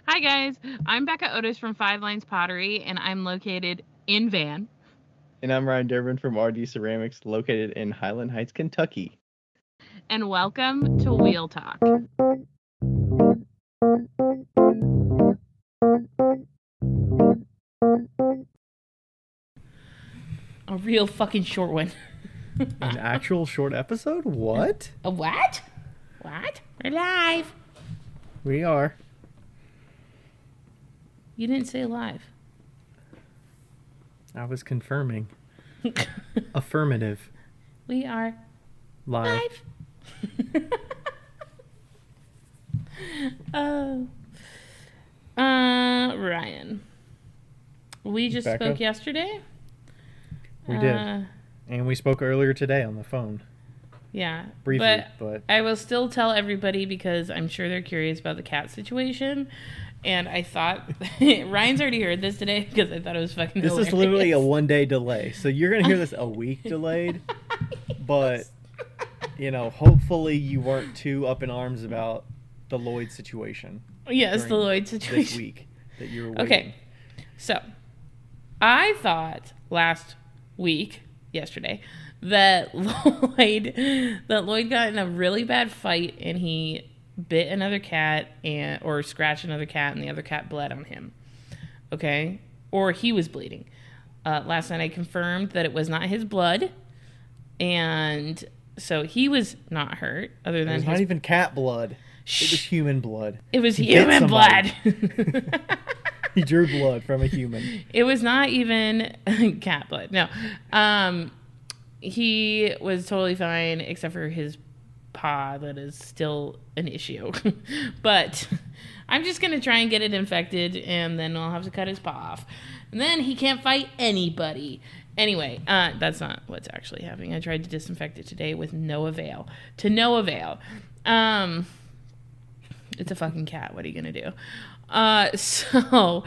Hi guys, I'm Becca Otis from Five Lines Pottery, and I'm located in Van. And I'm Ryan Durbin from RD Ceramics, located in Highland Heights, Kentucky. And welcome to Wheel Talk. A real fucking short one. An actual short episode? What? A what? What? We're live. We are. You didn't say live. I was confirming. Affirmative. We are Live. Oh. Ryan. We just Becca? spoke yesterday. We did. And we spoke earlier today on the phone. Yeah. Briefly, but I will still tell everybody because I'm sure they're curious about the cat situation. And I thought Ryan's already heard this today because I thought it was fucking this hilarious. is literally a 1-day delay. So you're going to hear this a week delayed. But, hopefully you weren't too up in arms about the Lloyd situation. Yes, the Lloyd situation. This week that you were waiting. Okay. So, I thought last week, yesterday, that Lloyd got in a really bad fight and he bit another cat or scratched another cat and the other cat bled on him. Okay? Or he was bleeding. Last night I confirmed that it was not his blood, and so he was not hurt. Other than it was not even cat blood. It was human blood. It was human blood. He drew blood from a human. It was not even cat blood. No. He was totally fine except for his paw that is still an issue. But I'm just going to try and get it infected and then I'll have to cut his paw off. And then he can't fight anybody. Anyway, that's not what's actually happening. I tried to disinfect it today with no avail. To no avail. It's a fucking cat. What are you going to do? So,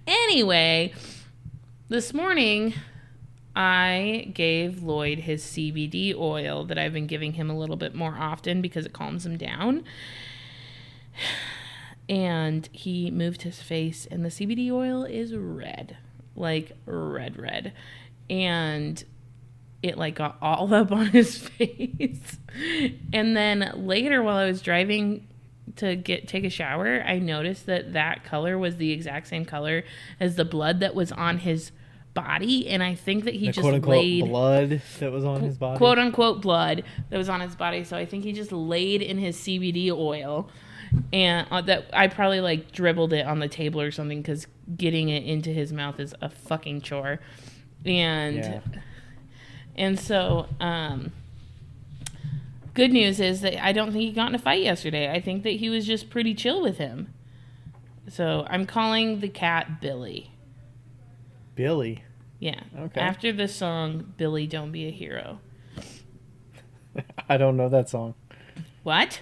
anyway, this morning, I gave Lloyd his CBD oil that I've been giving him a little bit more often because it calms him down. And he moved his face, and the CBD oil is red. Like, red. And it, got all up on his face. And then later, while I was driving to take a shower, I noticed that color was the exact same color as the blood that was on his body, and I think that he just laid blood that was on his body, quote unquote blood that was on his body. So I think he just laid in his CBD oil, and that I probably dribbled it on the table or something because getting it into his mouth is a fucking chore, and so good news is that I don't think he got in a fight yesterday. I think that he was just pretty chill with him. So I'm calling the cat Billy. Billy? Yeah. Okay. After the song, Billy, Don't Be a Hero. I don't know that song. What?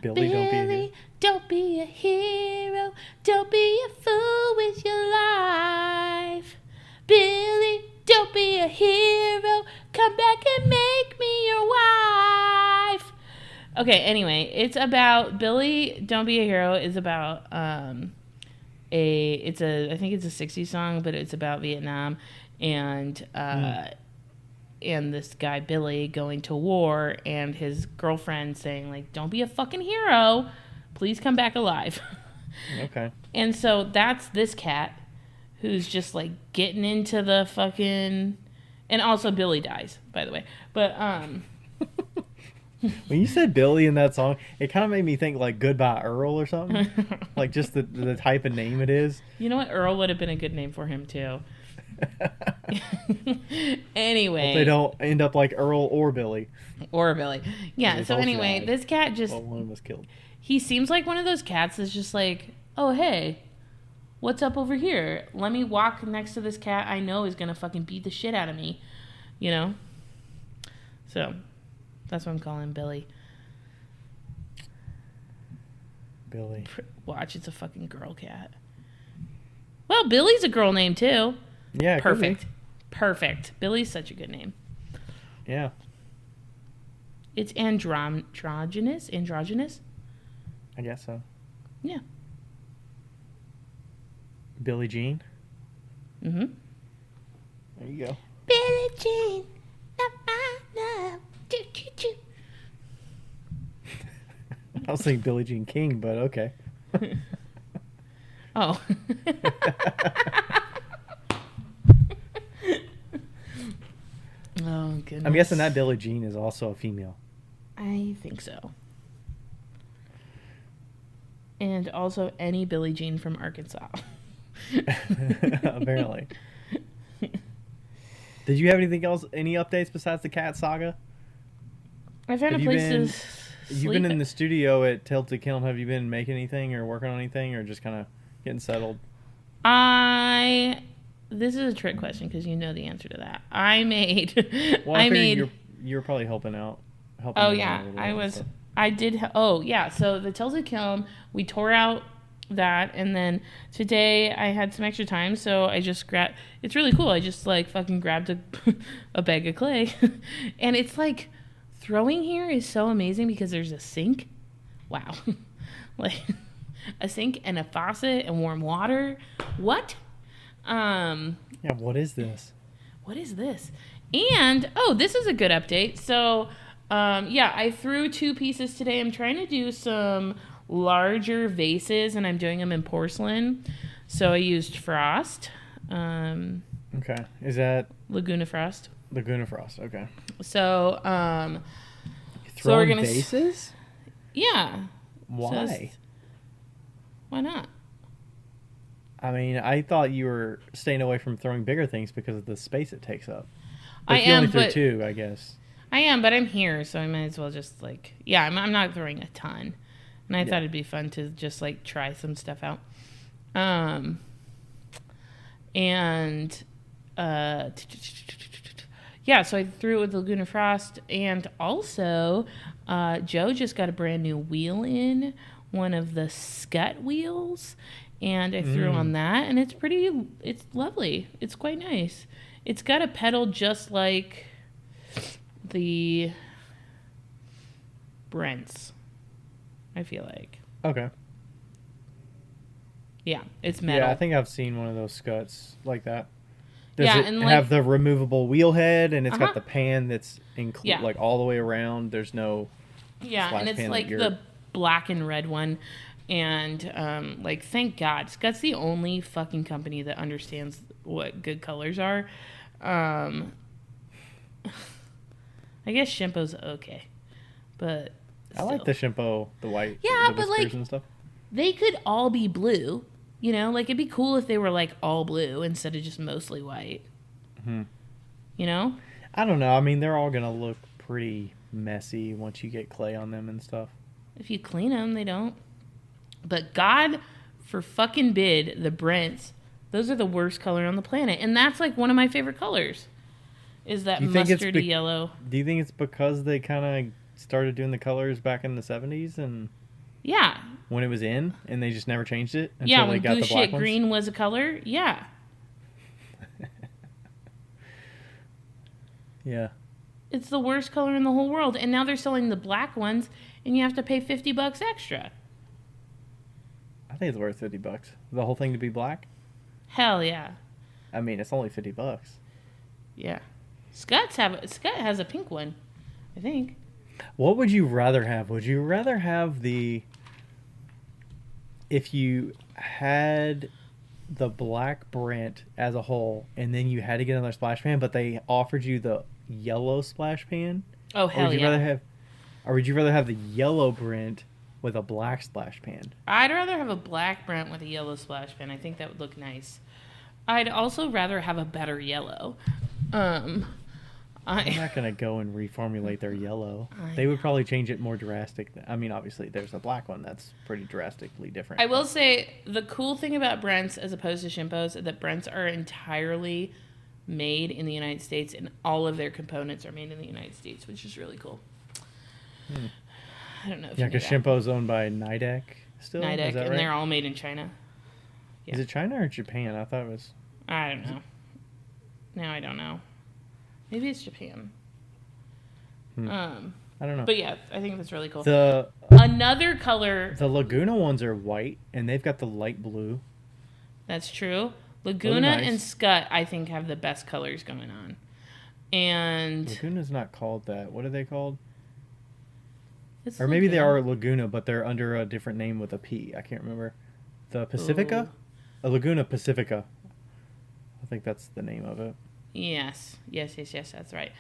Billy, don't be a hero. Don't be a fool with your life. Billy, don't be a hero. Come back and make me your wife. Okay, anyway, it's about Billy, Don't Be a Hero is about I think it's a 60s song, but it's about Vietnam and this guy Billy going to war and his girlfriend saying don't be a fucking hero, please come back alive. Okay. And so that's this cat who's just getting into the fucking, and also Billy dies, by the way. But when you said Billy in that song, it kind of made me think Goodbye Earl or something. Just the type of name it is. You know what? Earl would have been a good name for him too. Anyway. Hope they don't end up like Earl or Billy. Yeah, so anyway, this cat just... Well, one was killed. He seems like one of those cats that's just oh, hey, what's up over here? Let me walk next to this cat I know is going to fucking beat the shit out of me. So... that's what I'm calling Billy. Billy. Watch, it's a fucking girl cat. Well, Billy's a girl name too. Yeah, Perfect. Billy's such a good name. Yeah. It's androgynous. I guess so. Yeah. Billie Jean. Mm-hmm. There you go. Billie Jean, not my love. Choo, choo, choo. I was thinking Billie Jean King, but okay. Oh. Oh, goodness. I'm guessing that Billie Jean is also a female. I think so. And also any Billie Jean from Arkansas. Apparently. Did you have anything else? Any updates besides the cat saga? I found a place to sleep. You've been in the studio at Tilted Kiln. Have you been making anything or working on anything or just kind of getting settled? This is a trick question because you know the answer to that. I made. Well, I figured you're probably helping out. Oh yeah, I was. So. I did. Oh yeah. So the Tilted Kiln, we tore out that, and then today I had some extra time, so I just grabbed. It's really cool. I just like fucking grabbed a bag of clay, and it's like throwing here is so amazing because there's a sink. Wow, like a sink and a faucet and warm water. What? Yeah, what is this? What is this? And, this is a good update. So, I threw 2 pieces today. I'm trying to do some larger vases, and I'm doing them in porcelain. So I used frost. Okay. Is that? Laguna Frost. Laguna Frost, okay. So, throwing vases? Yeah. Why? Why not? I mean, I thought you were staying away from throwing bigger things because of the space it takes up. But I if you am, only but threw 2, I guess. I am, but I'm here, so I might as well just I'm not throwing a ton, and I thought it'd be fun to just try some stuff out. So I threw it with Laguna Frost, and also Joe just got a brand new wheel in, one of the Scut wheels. And I threw on that, and it's lovely. It's quite nice. It's got a pedal just like the Brent's, I feel like. Okay. Yeah, it's metal. Yeah, I think I've seen one of those Scuts like that. Does it and have the removable wheel head, and it's got the pan that's like all the way around? There's no and it's like the black and red one. And, thank God. Scott's the only fucking company that understands what good colors are. I guess Shimpo's okay. But still. I like the Shimpo, the white. Yeah, the whiskers and stuff. They could all be blue. You know? It'd be cool if they were, all blue instead of just mostly white. Mm-hmm. You know? I don't know. I mean, they're all going to look pretty messy once you get clay on them and stuff. If you clean them, they don't. But God for fucking bid, the Brents, those are the worst color on the planet. And that's one of my favorite colors. Is that mustardy yellow. Do you think it's because they kind of started doing the colors back in the 70s and when it was in and they just never changed it until they got the black ones? Green was a color? Yeah. Yeah. It's the worst color in the whole world. And now they're selling the black ones and you have to pay $50 extra. I think it's worth $50. The whole thing to be black? Hell yeah. I mean, it's only $50. Yeah. Scott has a pink one, I think. What would you rather have? Would you rather have if you had the black Brent as a whole and then you had to get another splash pan, but they offered you the yellow splash pan? Oh, hell yeah. Or would you rather have the yellow Brent with a black splash pan? I'd rather have a black Brent with a yellow splash pan. I think that would look nice. I'd also rather have a better yellow. I'm not going to go and reformulate their yellow. They would probably change it more drastic. I mean, obviously, there's a black one that's pretty drastically different. I will say, the cool thing about Brents as opposed to Shimpo's is that Brents are entirely made in the United States, and all of their components are made in the United States, which is really cool. I don't know if because Shimpo's owned by Nidec still? Nidec, right? And they're all made in China. Yeah. Is it China or Japan? I thought it was... I don't know. Now I don't know. Maybe it's Japan. I don't know. But yeah, I think that's really cool. Another color... The Laguna ones are white, and they've got the light blue. That's true. Laguna nice. and Scut, I think, have the best colors going on. And Laguna's not called that. What are they called? it's Or maybe they Laguna. are Laguna, but they're under a different name with a P. I can't remember. The Pacifica? Ooh. A Laguna Pacifica. I think that's the name of it. Yes. That's right.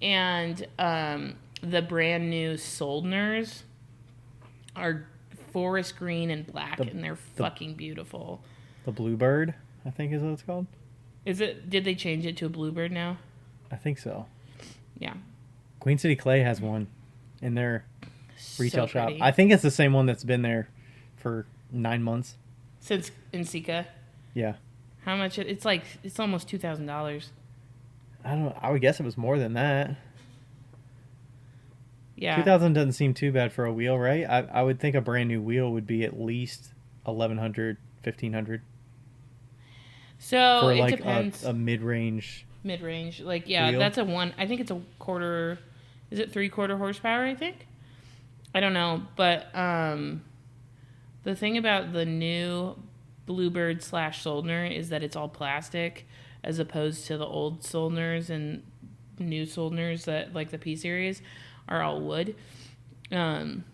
And the brand new Soldners are forest green and black, and they're fucking beautiful. The Bluebird, I think is what it's called. Is it? Did they change it to a Bluebird now? I think so. Yeah. Queen City Clay has one in their retail shop. Pretty. I think it's the same one that's been there for 9 months. Since Insika. Yeah. How much? It's like, it's almost $2,000. I don't know. I would guess it was more than that. Yeah. 2000 doesn't seem too bad for a wheel, right? I would think a brand new wheel would be at least 1100, 1500 So for it like depends. a mid-range. Mid-range. Like, yeah, wheel. that's I think it's a quarter, is it 3/4 horsepower, I think? I don't know. But the thing about the new Bluebird / Soldner is that it's all plastic as opposed to the old Soldners and new Soldners that, like the P series, are all wood. And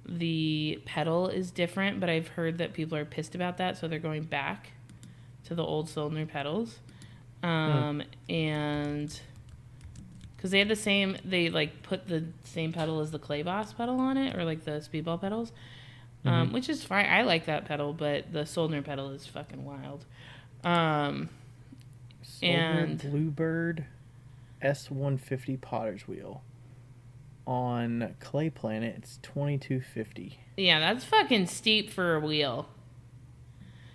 the pedal is different, but I've heard that people are pissed about that, so they're going back to the old Soldner pedals. And because they have the same, they like put the same pedal as the Clay Boss pedal on it, or like the Speedball pedals, which is fine. I like that pedal, but the Soldner pedal is fucking wild. Soldner And Bluebird S150 Potter's wheel. On Clay Planet, it's $22.50. yeah, that's fucking steep for a wheel.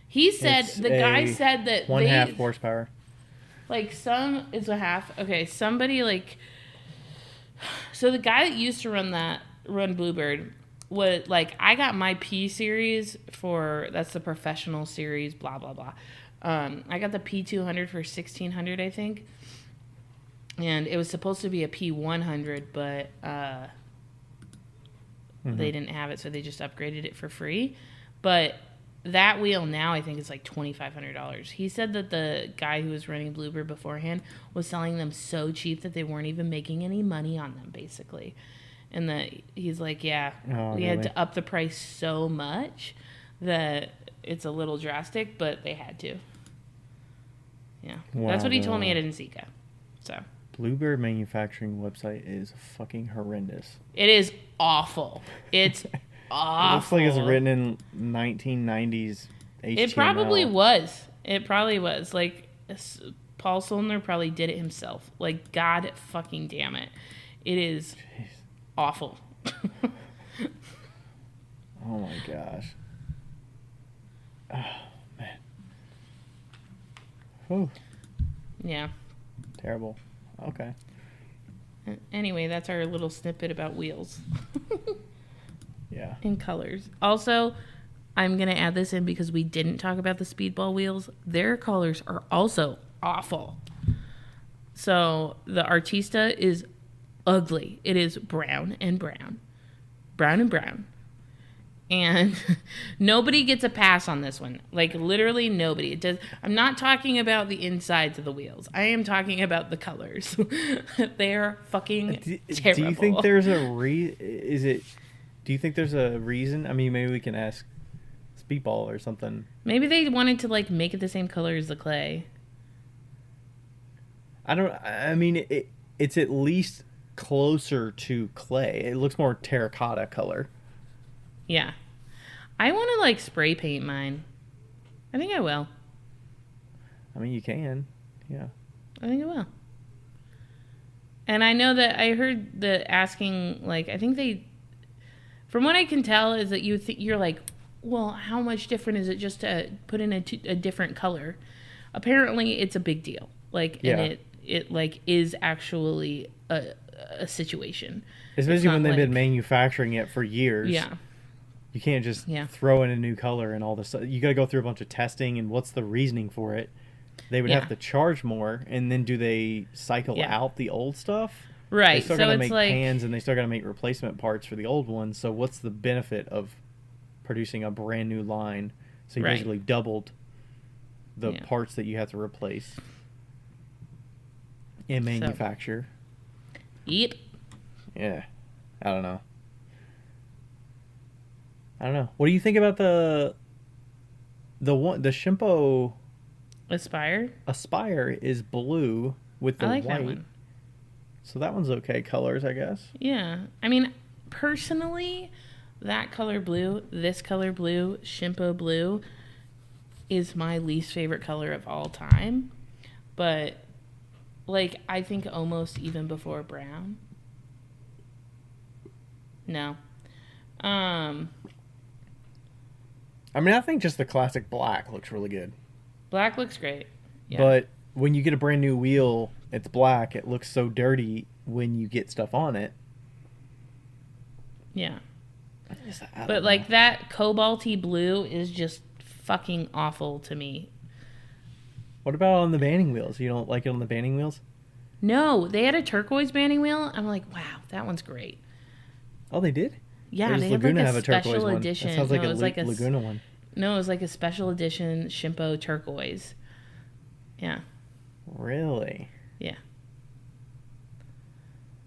He said, It's the guy said that one half horsepower. Like it's a half. Okay, somebody like. So the guy that used to run Bluebird, was like, I got my P series that's the professional series, blah blah blah. I got the P200 for $1,600, I think, and it was supposed to be a P100, but they didn't have it, so they just upgraded it for free. But that wheel now, I think, is like $2,500. He said that the guy who was running Bluebird beforehand was selling them so cheap that they weren't even making any money on them, basically. And that he's like, yeah, we had to up the price so much that it's a little drastic, but they had to. Yeah, that's what he told me at Insika. So Bluebird manufacturing website is fucking horrendous. it is awful. It's awful. It looks like it's written in 1990s HTML. It probably was. It probably was. Like, Paul Soldner probably did it himself. Like, God fucking damn it. It is awful. Oh my gosh. Oh, man. Whew. Yeah. Terrible. Okay. Anyway, that's our little snippet about wheels. Yeah. And colors. Also, I'm going to add this in because we didn't talk about the Speedball wheels. Their colors are also awful. So the Artista is ugly. It is brown and brown. Brown and brown. And nobody gets a pass on this one. Like, literally nobody. It does. I'm not talking about the insides of the wheels. I am talking about the colors. They're fucking terrible. Do you think there's a do you think there's a reason? I mean, maybe we can ask Speedball or something. Maybe they wanted to, like, make it the same color as the clay. I mean, it's at least closer to clay. It looks more terracotta color. Yeah. I want to, like, spray paint mine. I think I will. I mean, you can. Yeah. I think I will. And I know that I heard the asking, like, I think they, from what I can tell, is that you're like, well, how much different is it just to put in a different color? Apparently, it's a big deal. Like, yeah. And it like, is actually a situation. Especially when they've been manufacturing it for years. Yeah. You can't just throw in a new color and all this. You got to go through a bunch of testing, and what's the reasoning for it? They would have to charge more, and then do they cycle out the old stuff? Right. They still got to make pans, and they still got to make replacement parts for the old ones. So what's the benefit of producing a brand new line. So you Right. basically doubled the Yeah. parts that you have to replace and manufacture. Yep. Yeah. I don't know. What do you think about the Shimpo Aspire is blue with the I like white. that one. So that one's okay colors, I guess. Yeah. I mean, personally, that color blue, this color blue, Shimpo blue is my least favorite color of all time. But, like, I think almost even before brown. No. I mean, I think just the classic black looks really good. Black looks great. Yeah. But when you get a brand new wheel, it's black. It looks so dirty when you get stuff on it. Yeah. I don't But, know. like, that cobalty blue is just fucking awful to me. What about on the banding wheels? You don't like it on the banding wheels? No, they had a turquoise banding wheel. I'm like, wow, that one's great. Oh, they did? Yeah, Or does they have Laguna like have a a turquoise special one? edition. That sounds like No, a it was like a Laguna one. No, it was like a special edition Shimpo turquoise. Yeah, Really? yeah,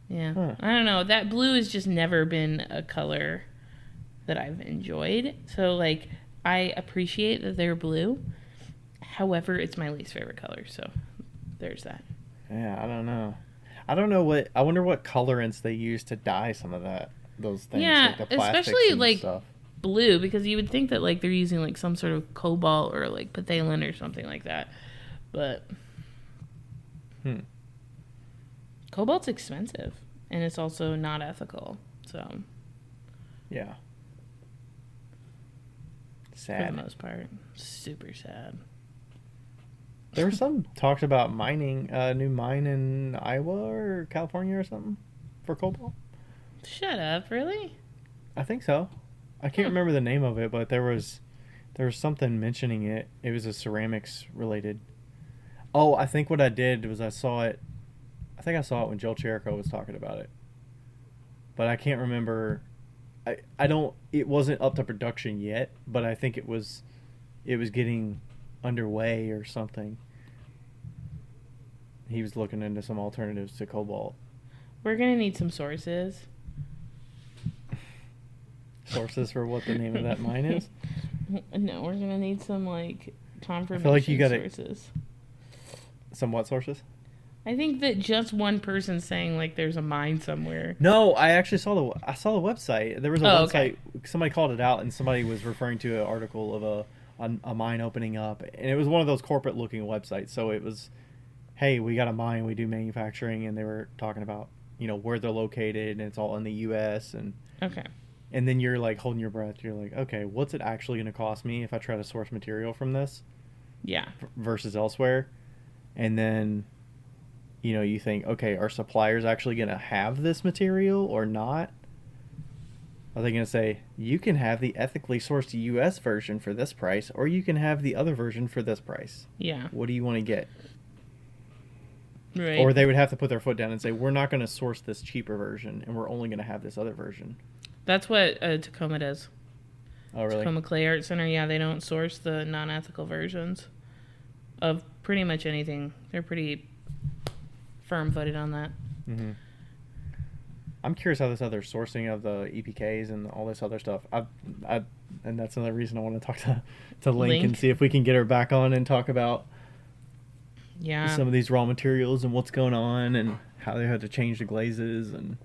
yeah. Huh. I don't know. That blue has just never been a color that I've enjoyed. So like, I appreciate that they're blue. However, it's my least favorite color. So there's that. Yeah, I don't know. I wonder what colorants they use to dye some of those things. Yeah, like the plastics especially and like stuff. blue, because you would think that like they're using like some sort of cobalt or like phthalate or something like that. But cobalt's expensive and it's also not ethical. So Yeah. for Sad. the most part, super sad. There was some talked about mining, new mine in Iowa or California or something for cobalt. Shut up, really? I think so. I can't remember the name of it, but there was something mentioning it. It was a ceramics related. Oh, I think what I did was I saw it. I think I saw it when Joel Cherico was talking about it, but I can't remember. I don't. It wasn't up to production yet, but I think it was getting underway or something. He was looking into some alternatives to cobalt. We're gonna need some sources. Sources for what the name of that mine is? No, we're gonna need some like confirmation like you gotta- sources. Some what sources? I think that just one person saying like there's a mine somewhere. No, I actually saw the website. There was a Oh, website. okay. Somebody called it out, and somebody was referring to an article of a mine opening up, and it was one of those corporate looking websites. So it was, hey, we got a mine, we do manufacturing, and they were talking about where they're located, and it's all in the U.S. Okay. And then you're like holding your breath. You're like, okay, what's it actually going to cost me if I try to source material from this Yeah. versus elsewhere? And then, you think, okay, are suppliers actually going to have this material or not? Are they going to say, you can have the ethically sourced U.S. version for this price, or you can have the other version for this price? Yeah. What do you want to get? Right. Or they would have to put their foot down and say, we're not going to source this cheaper version, and we're only going to have this other version. That's what Tacoma does. Oh, really? Tacoma Clay Art Center. Yeah, they don't source the non-ethical versions of pretty much anything. They're pretty firm-footed on that. Mm-hmm. I'm curious how this other sourcing of the EPKs and all this other stuff. And that's another reason I want to talk to Link and see if we can get her back on and talk about some of these raw materials and what's going on and how they had to change the glazes and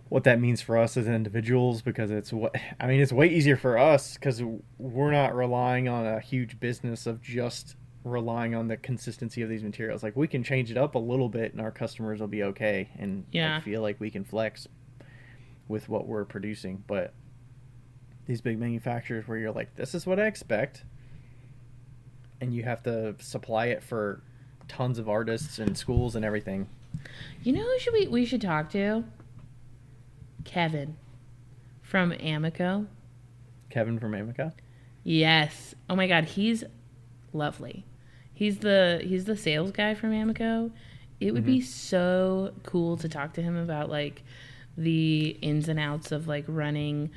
what that means for us as individuals, because it's way easier for us because we're not relying on a huge business of just relying on the consistency of these materials. Like, we can change it up a little bit and our customers will be okay, and I feel like we can flex with what we're producing. But these big manufacturers where you're like, this is what I expect, and you have to supply it for tons of artists and schools and everything. You know who we should talk to? Kevin from Amico. Kevin from Amico? Yes. Oh my god, he's lovely. He's the sales guy from Amico. It would be so cool to talk to him about like the ins and outs of like running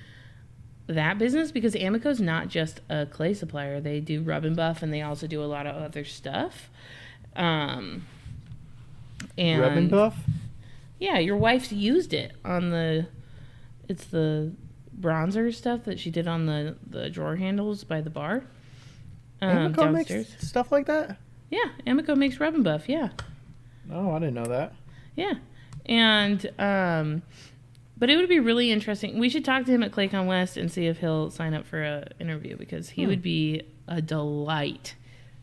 that business because Amico's not just a clay supplier. They do rub and buff, and they also do a lot of other stuff. And Rub and buff? Yeah, your wife's used it on it's the bronzer stuff that she did on the drawer handles by the bar. Amico Downstairs. makes stuff like that? Yeah, Amico makes rub and buff, yeah. Oh, I didn't know that. Yeah. And, but it would be really interesting. We should talk to him at Claycon West and see if he'll sign up for an interview because he would be a delight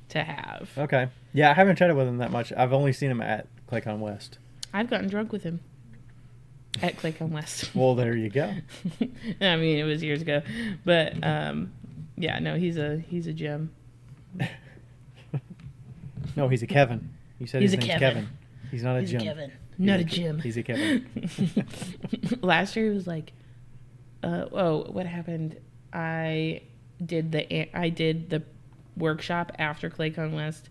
to have. Okay. Yeah, I haven't chatted with him that much. I've only seen him at Claycon West. I've gotten drunk with him at Claycon West. Well, there you go. I mean, it was years ago. But, yeah, no, he's a gem. No, he's a Kevin. You said his name's Kevin. He's not a Jim. He's a Kevin. Not a Jim. He's a Kevin. Last year he was like, what happened? I did the workshop after Claycon West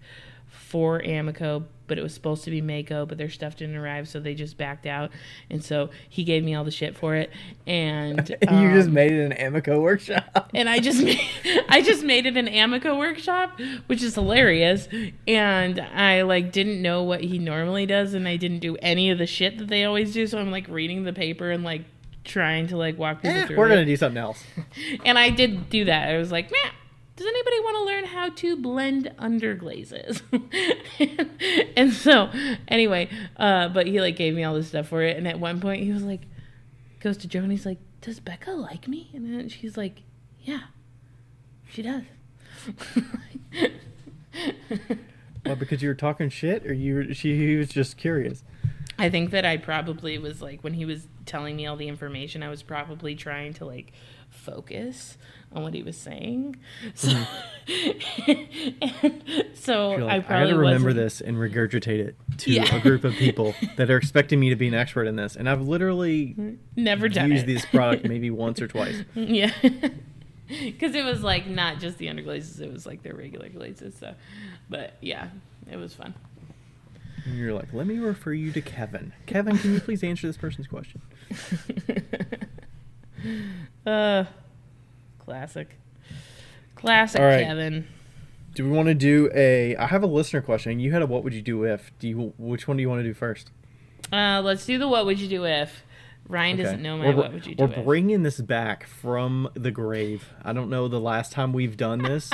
for Amico, but it was supposed to be Mako, but their stuff didn't arrive, so they just backed out. And so he gave me all the shit for it. And you just made it an Amico workshop. And I just made it an Amico workshop, which is hilarious. And I didn't know what he normally does, and I didn't do any of the shit that they always do. So I'm reading the paper and trying to walk people through. We're gonna do something else. And I did do that. I was like, man, does anybody want to learn how to blend underglazes? And so, anyway, but he gave me all this stuff for it. And at one point, he was goes to Joe and he's like, "Does Becca like me?" And then she's like, "Yeah, she does." Well, because you were talking shit, or he was just curious? I think that I probably was when he was telling me all the information, I was probably trying to focus on what he was saying. So, so I probably I got to remember this and regurgitate it to a group of people that are expecting me to be an expert in this, and I've literally never used this product maybe once or twice. Yeah, because it was not just the underglazes; it was their regular glazes. So, but yeah, it was fun. And you're like, let me refer you to Kevin. Kevin, can you please answer this person's question? Classic. Classic, right. Kevin. Do we want to do I have a listener question. You had a what would you do if. Which one do you want to do first? Let's do the what would you do if. Ryan doesn't know my what would you do if. We're bringing this back from the grave. I don't know the last time we've done this.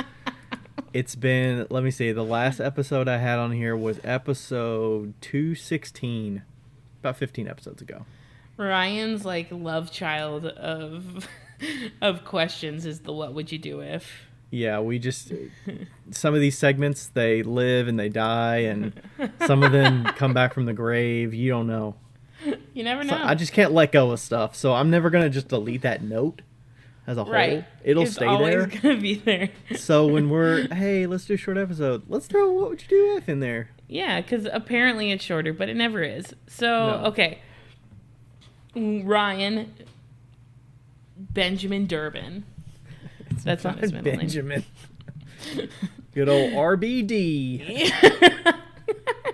It's been, let me see, the last episode I had on here was episode 216, about 15 episodes ago. Ryan's love child of questions is the what would you do if. Yeah, we just, some of these segments, they live and they die, and some of them come back from the grave. You don't know. You never know. So I just can't let go of stuff, so I'm never going to just delete that note as a whole. It'll stay there. It's always going to be there. So when hey, let's do a short episode, let's throw what would you do if in there. Yeah, because apparently it's shorter, but it never is. So, okay. Ryan Benjamin Durbin. That's not his middle Benjamin. Good old RBD.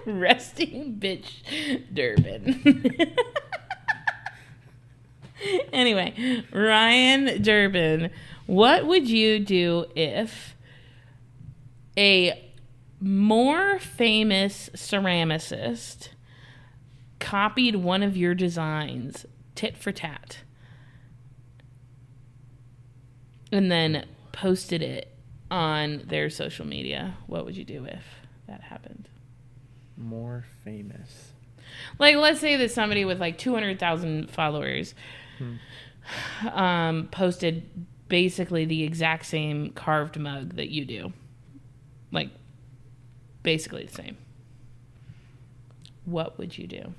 Resting bitch Durbin. Anyway, Ryan Durbin, what would you do if a more famous ceramicist copied one of your designs, tit for tat, and then posted it on their social media? What would you do if that happened? More famous. Let's say that somebody with 200,000 followers posted basically the exact same carved mug that you do. Basically the same. What would you do?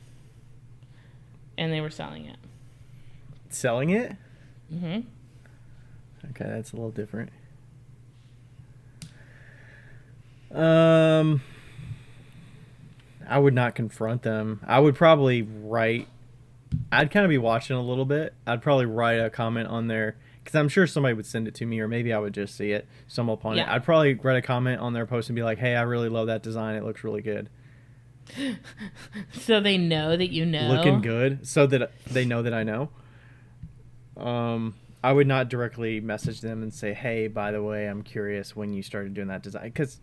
And they were selling it. Selling it? Mm-hmm. Okay, that's a little different. I would not confront them. I would probably write. I'd kind of be watching a little bit. I'd probably write a comment on there because I'm sure somebody would send it to me, or maybe I would just see it, stumble upon it. I'd probably write a comment on their post and be like, "Hey, I really love that design. It looks really good." So they know that you know. Looking good, so that they know that I know. I would not directly message them and say, hey, by the way, I'm curious when you started doing that design. Because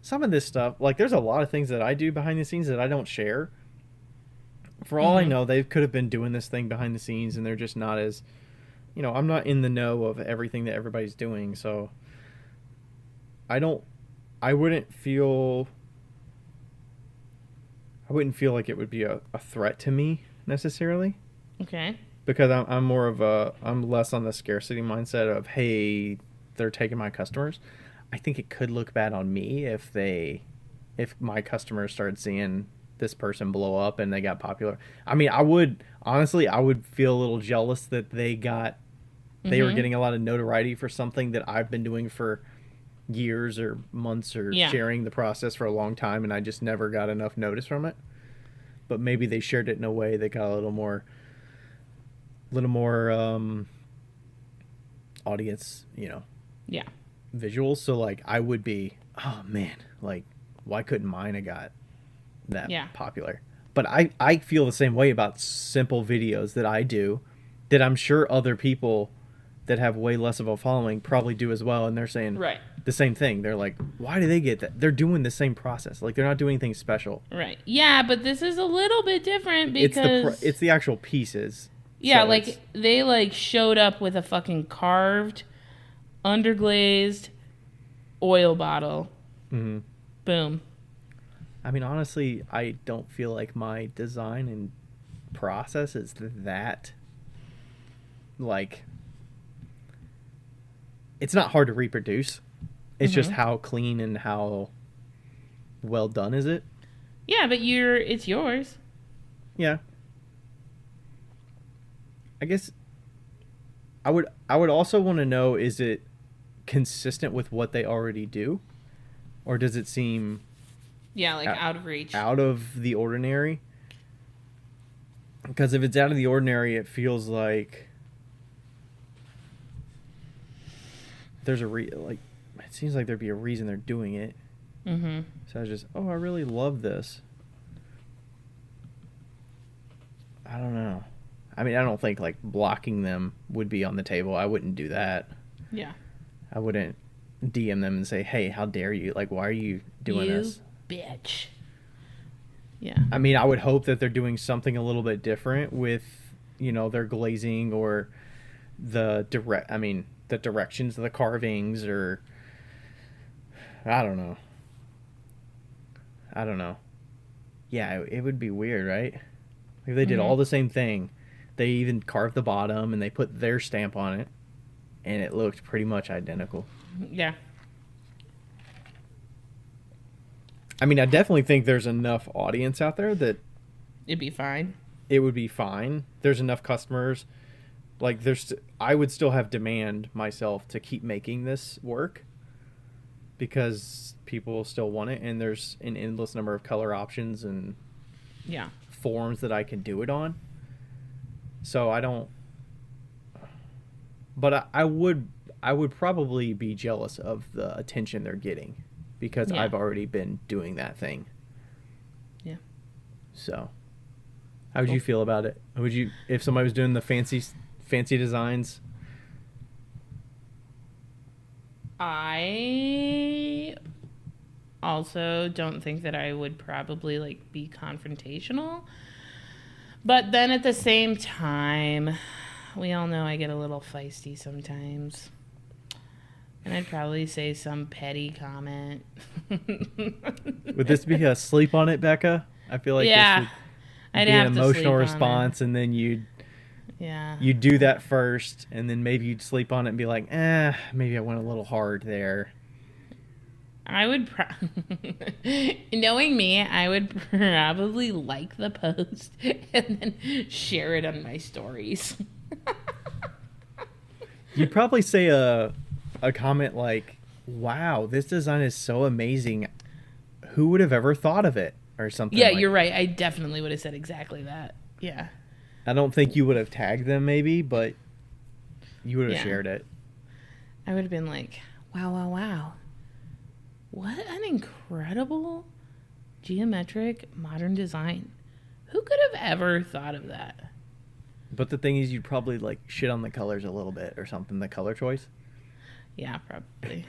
some of this stuff, like there's a lot of things that I do behind the scenes that I don't share. For all I know, they could have been doing this thing behind the scenes and they're just not as, I'm not in the know of everything that everybody's doing. So I wouldn't feel like it would be a threat to me necessarily. Okay. Because I'm less on the scarcity mindset of, hey, they're taking my customers. I think it could look bad on me if my customers started seeing this person blow up and they got popular. I mean, I would feel a little jealous that they were getting a lot of notoriety for something that I've been doing for years or months or sharing the process for a long time, and I just never got enough notice from it. But maybe they shared it in a way that got a little more audience, visuals. So like I would be, oh man, like why couldn't mine have got that popular? But I feel the same way about simple videos that I do, that I'm sure other people that have way less of a following probably do as well, and they're saying the same thing. They're like, why do they get that? They're doing the same process. Like they're not doing anything special. Right. Yeah, but this is a little bit different because it's the actual pieces. Yeah, so like they like showed up with a fucking carved, underglazed oil bottle. Mm-hmm. Boom. I mean, honestly, I don't feel like my design and process is that like, it's not hard to reproduce. It's just how clean and how well done is it. Yeah, but it's yours. Yeah. I guess I would also want to know, is it consistent with what they already do? Or does it seem out of reach? Out of the ordinary? Because if it's out of the ordinary, it feels like there's it seems like there'd be a reason they're doing it. Mm-hmm. So I was just, I really love this. I don't know. I mean, I don't think like blocking them would be on the table. I wouldn't do that. Yeah. I wouldn't DM them and say, hey, how dare you? Like, why are you doing this? Bitch. Yeah. I mean, I would hope that they're doing something a little bit different with, their glazing or the directions of the carvings, or I don't know. Yeah, it would be weird, right? If they did all the same thing. They even carved the bottom and they put their stamp on it, and it looked pretty much identical. Yeah. I mean, I definitely think there's enough audience out there that it'd be fine. It would be fine. There's enough customers. Like, I would still have demand myself to keep making this work because people still want it, and there's an endless number of color options and forms that I can do it on. So I don't, but I would probably be jealous of the attention they're getting because I've already been doing that thing. Yeah. So how would you feel about it? Would you, if somebody was doing the fancy designs? I also don't think that I would probably like be confrontational. But then at the same time, we all know I get a little feisty sometimes. And I'd probably say some petty comment. Would this be a sleep on it, Becca? I feel like this would be an emotional response, and then you'd do that first, and then maybe you'd sleep on it and be like, maybe I went a little hard there. I would, knowing me, I would probably like the post and then share it on my stories. You'd probably say a comment like, wow, this design is so amazing. Who would have ever thought of it? Or something. Yeah, you're right. I definitely would have said exactly that. Yeah. I don't think you would have tagged them maybe, but you would have shared it. I would have been like, wow. What an incredible geometric modern design. Who could have ever thought of that? But the thing is, you'd probably like shit on the colors a little bit or something. The color choice. Yeah, probably.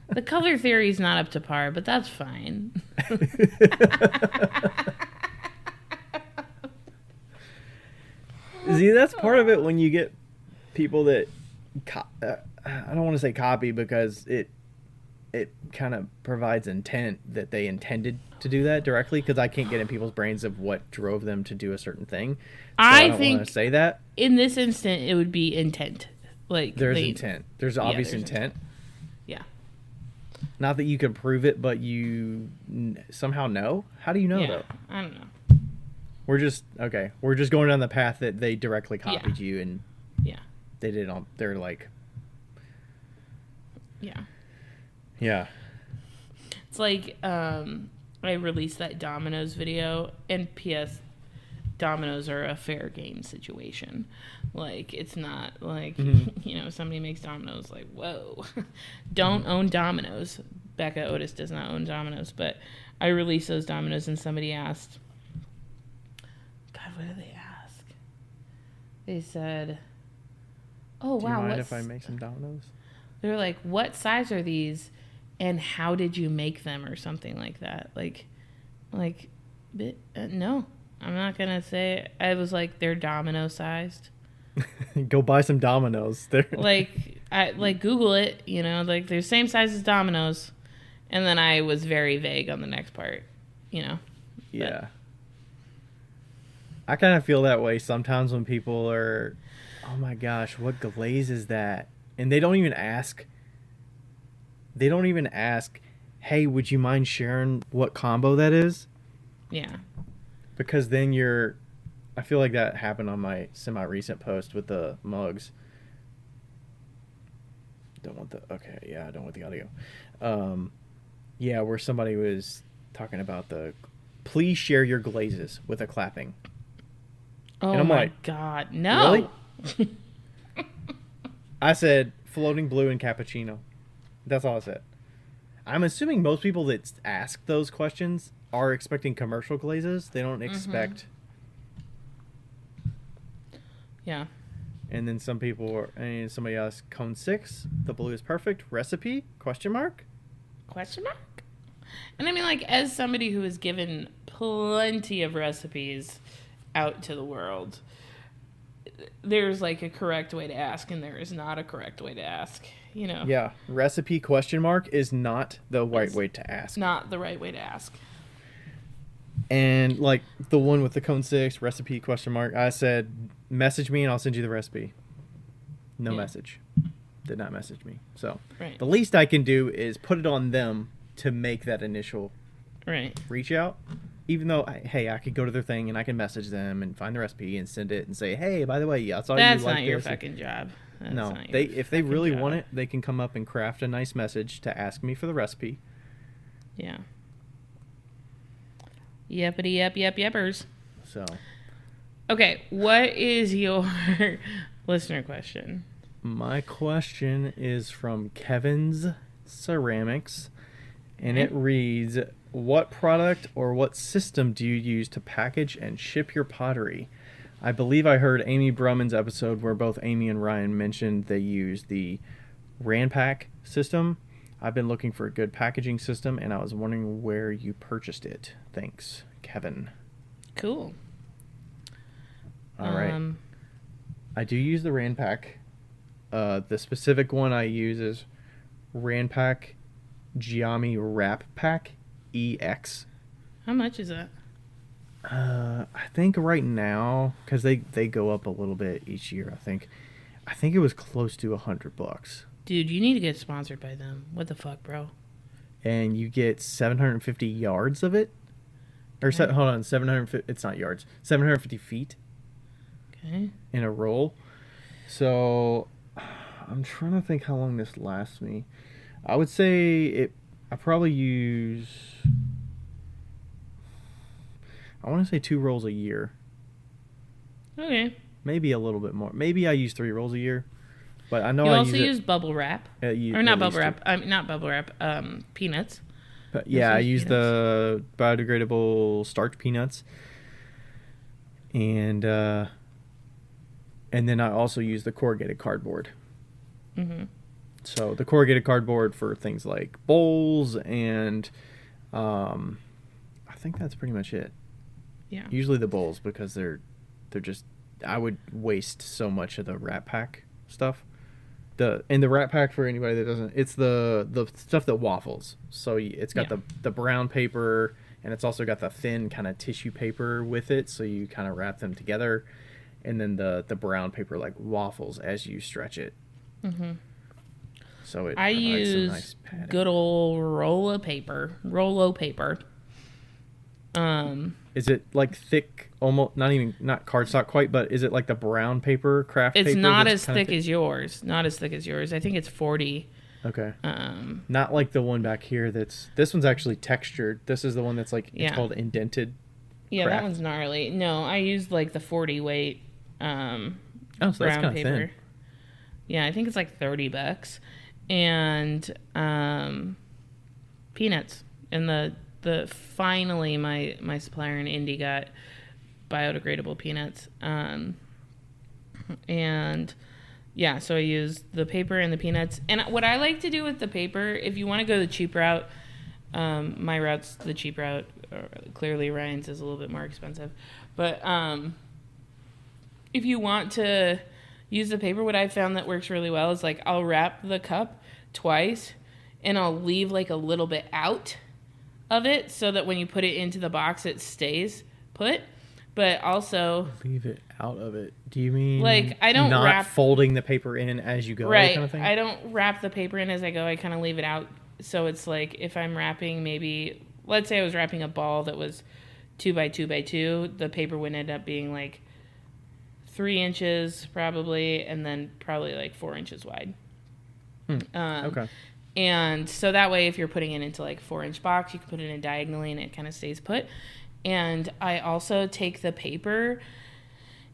The color theory is not up to par, but that's fine. See, that's part of it when you get people that I don't want to say copy because it kind of provides intent that they intended to do that directly, because I can't get in people's brains of what drove them to do a certain thing. So I don't want to say that. In this instant, it would be intent. Like there's intent. There's obvious intent. Yeah. Not that you can prove it, but you somehow know. How do you know though? I don't know. We're just going down the path that they directly copied you, and they did on. They're like, yeah. It's like I released that Domino's video, and P.S. Domino's are a fair game situation. Like, it's not like, somebody makes Domino's, like, whoa. Don't own Domino's. Becca Otis does not own Domino's, but I released those Domino's, and somebody asked, God, what did they ask? They said, oh, Do wow. you mind if I make some Domino's? They're like, what size are these, and how did you make them, or something like that? No. I'm not going to say. I was like, they're Domino sized. Go buy some Domino's. They're Google it, they're the same size as Domino's. And then I was very vague on the next part, Yeah. I kind of feel that way sometimes when people are, oh my gosh, what glaze is that? And they don't even ask. Hey, would you mind sharing what combo that is? Yeah. Because then I feel like that happened on my semi-recent post with the mugs. I don't want the audio. Where somebody was talking about please share your glazes with a clapping. Oh, and I'm my like, God, no. Really? I said floating blue and cappuccino. That's all I said. I'm assuming most people that ask those questions are expecting commercial glazes. They don't expect. Yeah. And then somebody else, cone 6, the blue is perfect. Recipe? Question mark? And I mean, like, as somebody who has given plenty of recipes out to the world, there's like a correct way to ask, and there is not a correct way to ask. Yeah. Recipe question mark is not the right way to ask. Not the right way to ask. And like the one with the cone 6 recipe question mark, I said, message me and I'll send you the recipe. No message. Did not message me. So the least I can do is put it on them to make that initial reach out. Even though, I could go to their thing and I can message them and find the recipe and send it and say, hey, by the way, I saw you like this. That's not your fucking job. If they really want it, they can come up and craft a nice message to ask me for the recipe. Yeah. Yepity yeppers. So. Okay, what is your listener question? My question is from Kevin's Ceramics, and it reads, what product or what system do you use to package and ship your pottery? I believe I heard Amy Brumman's episode where both Amy and Ryan mentioned they use the Ranpak system. I've been looking for a good packaging system, and I was wondering where you purchased it. Thanks, Kevin. Cool. All right. I do use the Ranpak. The specific one I use is Ranpak Giami Wrap Pack EX. How much is that? I think right now, because they go up a little bit each year, I think it was close to $100. Dude, you need to get sponsored by them. What the fuck, bro? And you get 750 yards of it. Or hold on, 750. It's not yards. 750 feet. Okay. In a roll. So I'm trying to think how long this lasts me. I would say I probably use, I want to say 2 rolls a year. Okay. Maybe a little bit more. Maybe I use 3 rolls a year. But I know you I also use bubble wrap. Not bubble wrap. Not bubble wrap. Peanuts. But yeah, I use the biodegradable starch peanuts. And And then I also use the corrugated cardboard. Mm-hmm. So the corrugated cardboard for things like bowls and I think that's pretty much it. Yeah. Usually the bowls, because they're just, I would waste so much of the wrap pack stuff. The wrap pack, for anybody that doesn't, it's the stuff that waffles. So it's got the brown paper, and it's also got the thin kind of tissue paper with it, so you kind of wrap them together, and then the brown paper like waffles as you stretch it. Mm-hmm. So it I provides some use nice padding. good old Rolo paper. Is it like thick, almost not cardstock quite, but is it like the brown paper, craft paper? It's not as thick as yours. Not as thick as yours. I think it's 40. Okay. Not like the one back here. This one's actually textured. This is the one that's like, it's called indented. Yeah, craft. that one's gnarly. No, I used like the 40 weight so that's brown paper. Thin. Yeah, I think it's like $30. And peanuts. And finally my supplier in Indy got biodegradable peanuts. And yeah, so I use the paper and the peanuts. And what I like to do with the paper, if you want to go the cheap route, my route's the cheap route. Clearly Ryan's is a little bit more expensive. But if you want to use the paper, what I found that works really well is like I'll wrap the cup twice and I'll leave like a little bit out of it so that when you put it into the box it stays put. But also leave it out of it. Do you mean like I don't not folding the paper in as you go? Right. Kind of thing? I don't wrap the paper in as I go. I kind of leave it out. So it's like if I'm wrapping, maybe let's say I was wrapping a ball that was 2 by 2 by 2, the paper would end up being like 3 inches probably, and then probably like 4 inches wide. Okay. And so that way, if you're putting it into like a 4-inch box, you can put it in diagonally and it kind of stays put. And I also take the paper,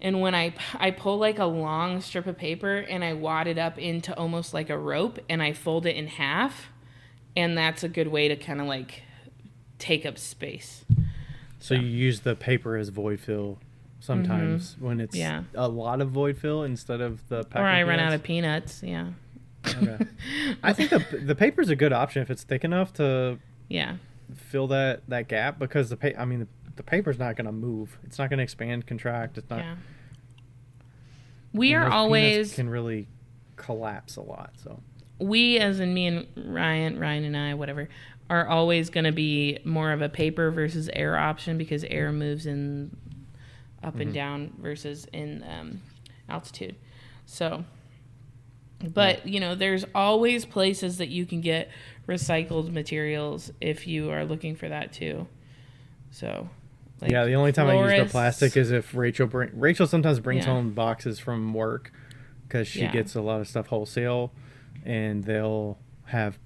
and when I pull like a long strip of paper and I wad it up into almost like a rope and I fold it in half. And that's a good way to kind of like take up space. So you use the paper as void fill sometimes when it's a lot of void fill instead of the packing. Or I peanuts. run out of peanuts, yeah. Okay. I think the paper's a good option if it's thick enough to fill that gap, because the paper's not going to move. It's not going to expand, contract. It's not. Yeah. We are always can really collapse a lot. So we, as in me and Ryan and I, whatever, are always going to be more of a paper versus air option, because air moves in up and down versus in altitude. So. But, there's always places that you can get recycled materials if you are looking for that too. So, like the only time I use the plastic is if Rachel sometimes brings home boxes from work, because she gets a lot of stuff wholesale, and they'll have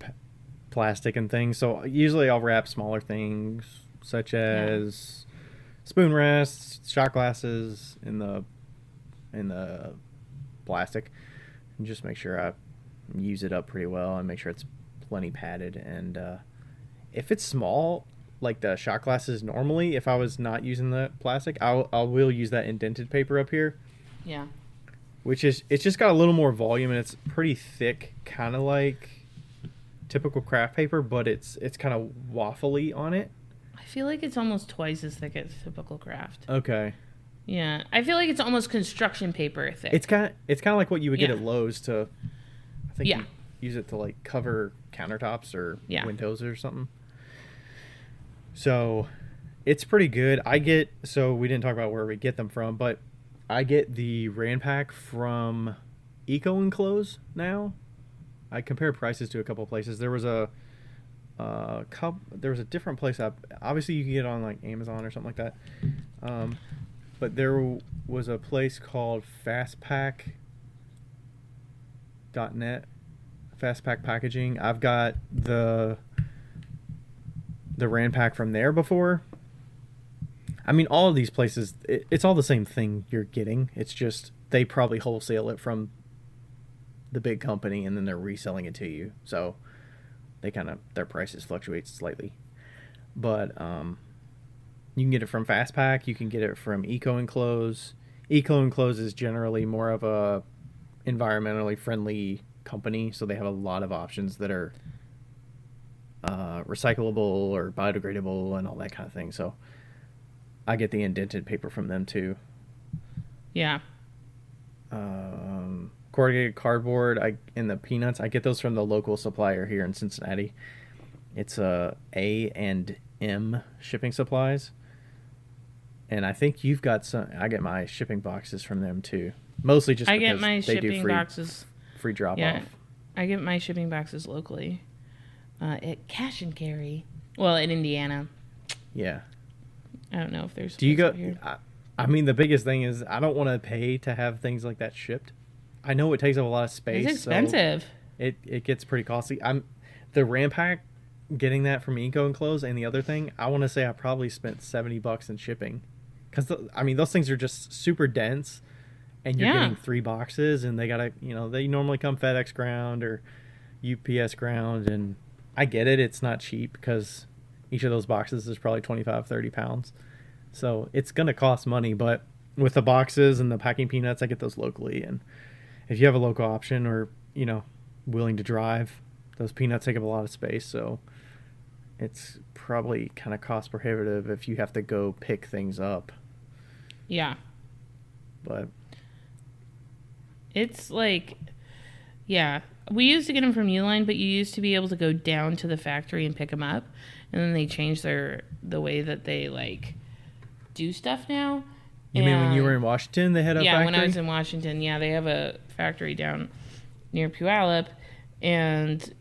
plastic and things. So usually I'll wrap smaller things such as spoon rests, shot glasses in the plastic. And just make sure I use it up pretty well and make sure it's plenty padded. And if it's small, like the shot glasses normally, if I was not using the plastic, I will use that indented paper up here. Yeah. It's just got a little more volume, and it's pretty thick, kind of like typical craft paper, but it's kind of waffly on it. I feel like it's almost twice as thick as typical craft. Okay. Yeah, I feel like it's almost construction paper thick. It's kind of like what you would get at Lowe's to, I think, you use it to like cover countertops or windows or something. So, it's pretty good. So we didn't talk about where we get them from, but I get the Rand Pack from Eco Enclose now. I compare prices to a couple of places. There was a different place obviously you can get it on like Amazon or something like that. But there was a place called fastpack.net, Fastpack Packaging. I've got the Rand Pack from there before. I mean, all of these places, it's all the same thing you're getting. It's just they probably wholesale it from the big company, and then they're reselling it to you. So their prices fluctuate slightly. But you can get it from Fastpack. You can get it from Eco Enclose. Eco Enclosed is generally more of a environmentally friendly company, so they have a lot of options that are recyclable or biodegradable and all that kind of thing. So I get the indented paper from them too. Yeah. Corrugated cardboard, and the peanuts, I get those from the local supplier here in Cincinnati. It's A and M Shipping Supplies, and I think you've got some. I get my shipping boxes from them too, mostly just I because get my they do shipping boxes. free drop Yeah, off. I get my shipping boxes locally at Cash and Carry. Well, in Indiana. Yeah. I don't know if there's. Do you go? Here. I mean, the biggest thing is I don't want to pay to have things like that shipped. I know it takes up a lot of space. It's expensive. So it gets pretty costly. The Rampack, getting that from Eco Enclosed, and the other thing, I want to say I probably spent $70 in shipping, because I mean those things are just super dense, and you're getting 3 boxes, and they gotta, they normally come FedEx ground or UPS ground, and I get it, it's not cheap because each of those boxes is probably 25-30 pounds, so it's gonna cost money. But with the boxes and the packing peanuts, I get those locally, and if you have a local option or willing to drive, those peanuts take up a lot of space, so it's probably kind of cost prohibitive if you have to go pick things up. Yeah. But it's like, yeah, we used to get them from Uline, but you used to be able to go down to the factory and pick them up, and then they changed the way that they like do stuff now. You mean when you were in Washington, they had a factory? Yeah, when I was in Washington, they have a factory down near Puyallup, and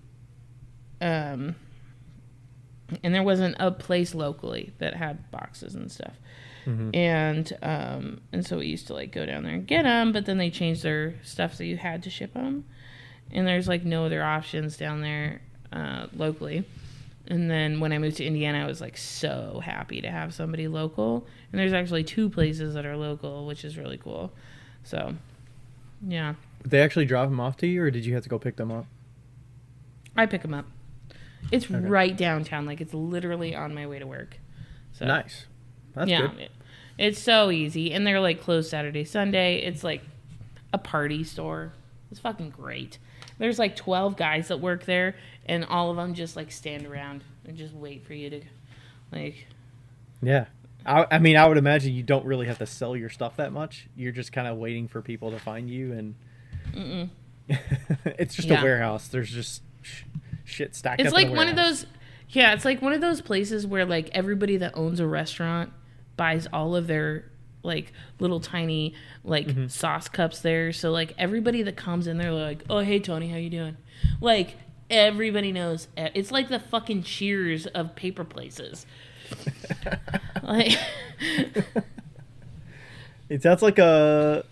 there wasn't a place locally that had boxes and stuff. Mm-hmm. And so we used to like go down there and get them, but then they changed their stuff so you had to ship them, and there's like no other options down there locally. And then when I moved to Indiana, I was like so happy to have somebody local, and there's actually 2 places that are local, which is really cool. So yeah. Did they actually drop them off to you, or did you have to go pick them up? I pick them up. It's right downtown, like it's literally on my way to work. So nice. That's good. It's so easy, and they're like closed Saturday, Sunday. It's like a party store. It's fucking great. There's like 12 guys that work there, and all of them just like stand around and just wait for you to, like. Yeah, I mean, I would imagine you don't really have to sell your stuff that much. You're just kind of waiting for people to find you, and it's just a warehouse. There's just shit stacked. It's up like in a one of warehouse. those. Yeah, it's like one of those places where like everybody that owns a restaurant buys all of their like little tiny like sauce cups there. So like everybody that comes in there, like, oh hey Tony, how you doing? Like everybody knows. It's like the fucking Cheers of paper places. Like it sounds like a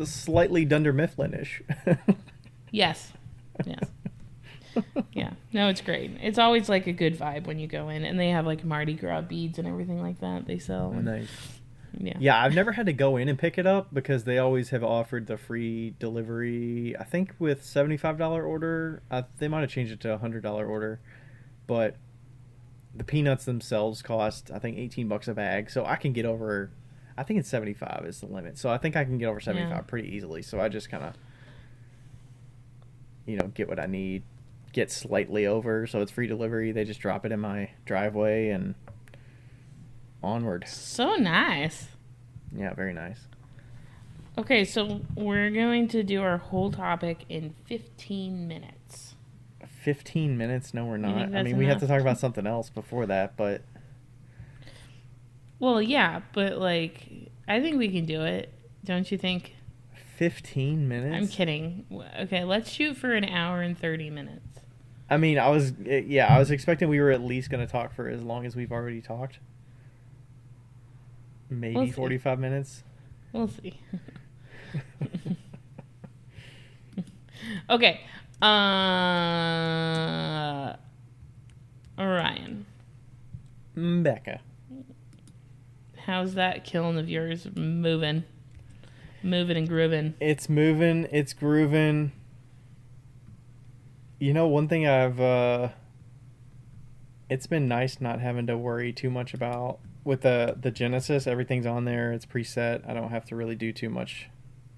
slightly Dunder Mifflin-ish. Yes. Yeah. No, it's great. It's always like a good vibe when you go in, and they have like Mardi Gras beads and everything like that they sell. Nice. Yeah, I've never had to go in and pick it up because they always have offered the free delivery. I think with $75 order, they might have changed it to $100 order, but the peanuts themselves cost, I think, $18 a bag. So I can get over, I think it's 75 is the limit. So I think I can get over 75 pretty easily. So I just kind of, get what I need, get slightly over. So it's free delivery. They just drop it in my driveway and onward. So nice. Yeah, very nice. Okay, so we're going to do our whole topic in 15 minutes. 15 minutes? No, we're not. I mean, enough? we have to talk about something else before that, but... Well, yeah, but, like, I think we can do it. Don't you think? 15 minutes? I'm kidding. Okay, let's shoot for an hour and 30 minutes. I mean, I was expecting we were at least going to talk for as long as we've already talked. Maybe We'll see. 45 minutes. We'll see. Okay. Ryan. Becca. How's that killing of yours moving? Moving and grooving. It's moving. It's grooving. One thing it's been nice not having to worry too much about with the Genesis, everything's on there. It's preset. I don't have to really do too much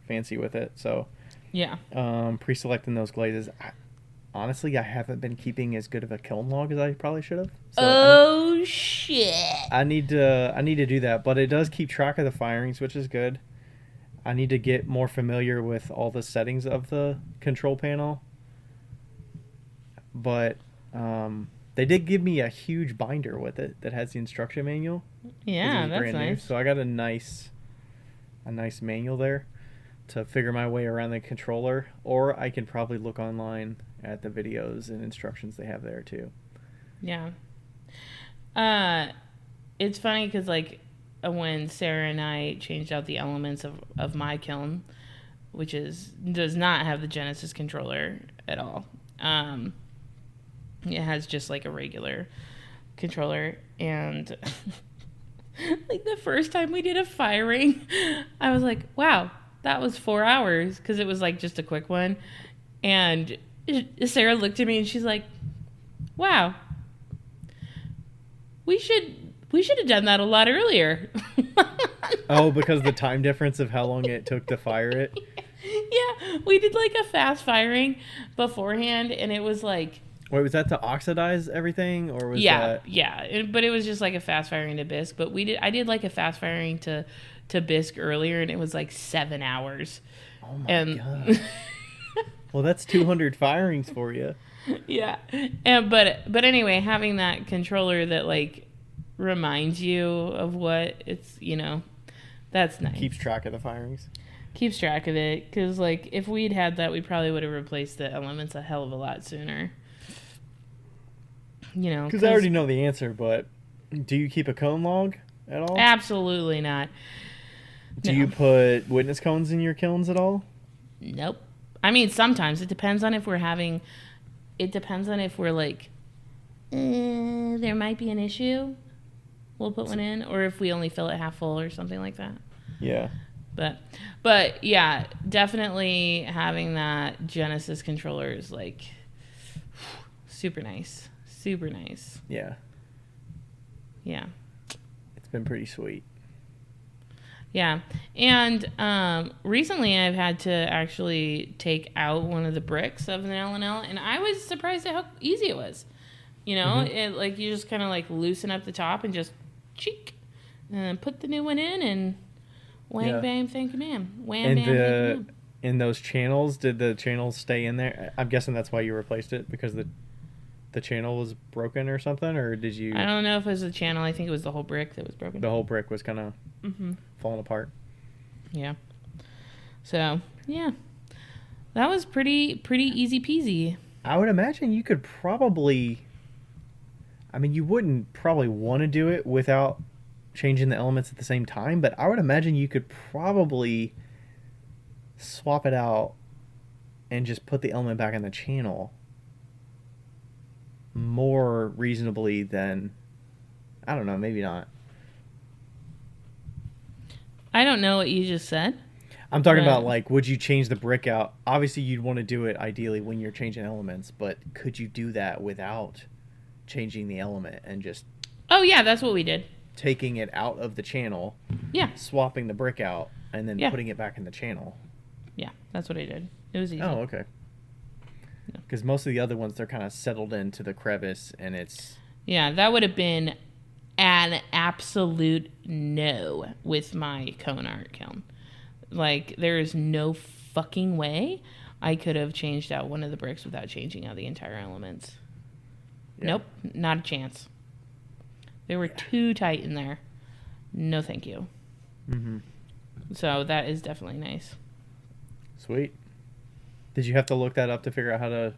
fancy with it. So Yeah. Pre-selecting those glazes. Honestly, I haven't been keeping as good of a kiln log as I probably should have. So Oh shit. I need to do that, but it does keep track of the firings, which is good. I need to get more familiar with all the settings of the control panel. But they did give me a huge binder with it that has the instruction manual. Yeah, that's nice. So I got a nice manual there to figure my way around the controller, or I can probably look online at the videos and instructions they have there too. Yeah. It's funny because like when Sarah and I changed out the elements of my kiln, which does not have the Genesis controller at all. It has just like a regular controller, and like the first time we did a firing, I was like, wow, that was 4 hours, because it was like just a quick one. And Sarah looked at me and she's like, wow, we should have done that a lot earlier. Oh, because the time difference of how long it took to fire it? Yeah, we did like a fast firing beforehand, and it was like... Wait, was that to oxidize everything, or was that... Yeah, but it was just like a fast firing to bisque. But I did like a fast firing to bisque earlier, and it was like 7 hours. Oh my god. Well, that's 200 firings for you. Yeah, but anyway, having that controller that like reminds you of what it's, that's nice. Keeps track of the firings. Keeps track of it, because like if we'd had that, we probably would have replaced the elements a hell of a lot sooner. Because I already know the answer, but do you keep a cone log at all? Absolutely not. Do you put witness cones in your kilns at all? Nope. I mean, sometimes it depends on if we're having. It depends on if we're like, there might be an issue. We'll put one in, or if we only fill it half full or something like that. Yeah. But yeah, definitely having that Genesis controller is like super nice. Super nice. Yeah. Yeah. It's been pretty sweet. Yeah. And recently I've had to actually take out one of the bricks of an L&L, and I was surprised at how easy it was. It like you just kind of like loosen up the top and just cheek, and put the new one in, and wham, bam, thank you, ma'am. Wham, and bam, thank you, ma'am. In those channels, did the channels stay in there? I'm guessing that's why you replaced it, because the channel was broken or something, or did you... I don't know if it was the channel. I think it was the whole brick that was broken. The whole brick was kind of falling apart. Yeah. So, yeah. That was pretty easy peasy. I would imagine you could probably... I mean, you wouldn't probably want to do it without changing the elements at the same time, but I would imagine you could probably swap it out and just put the element back in the channel more reasonably than, I don't know, maybe not. I don't know what you just said. I'm talking about, like, would you change the brick out? Obviously, you'd want to do it ideally when you're changing elements, but could you do that without changing the element and just... Oh, yeah, that's what we did. Taking it out of the channel, swapping the brick out, and then putting it back in the channel. Yeah, that's what I did. It was easy. Oh, okay. Because most of the other ones, they're kind of settled into the crevice, and it's... Yeah, that would have been an absolute no with my cone art kiln. Like, there is no fucking way I could have changed out one of the bricks without changing out the entire elements. Yeah. Nope, not a chance. They were too tight in there. No thank you. Mm-hmm. So that is definitely nice. Sweet. Did you have to look that up to figure out how to...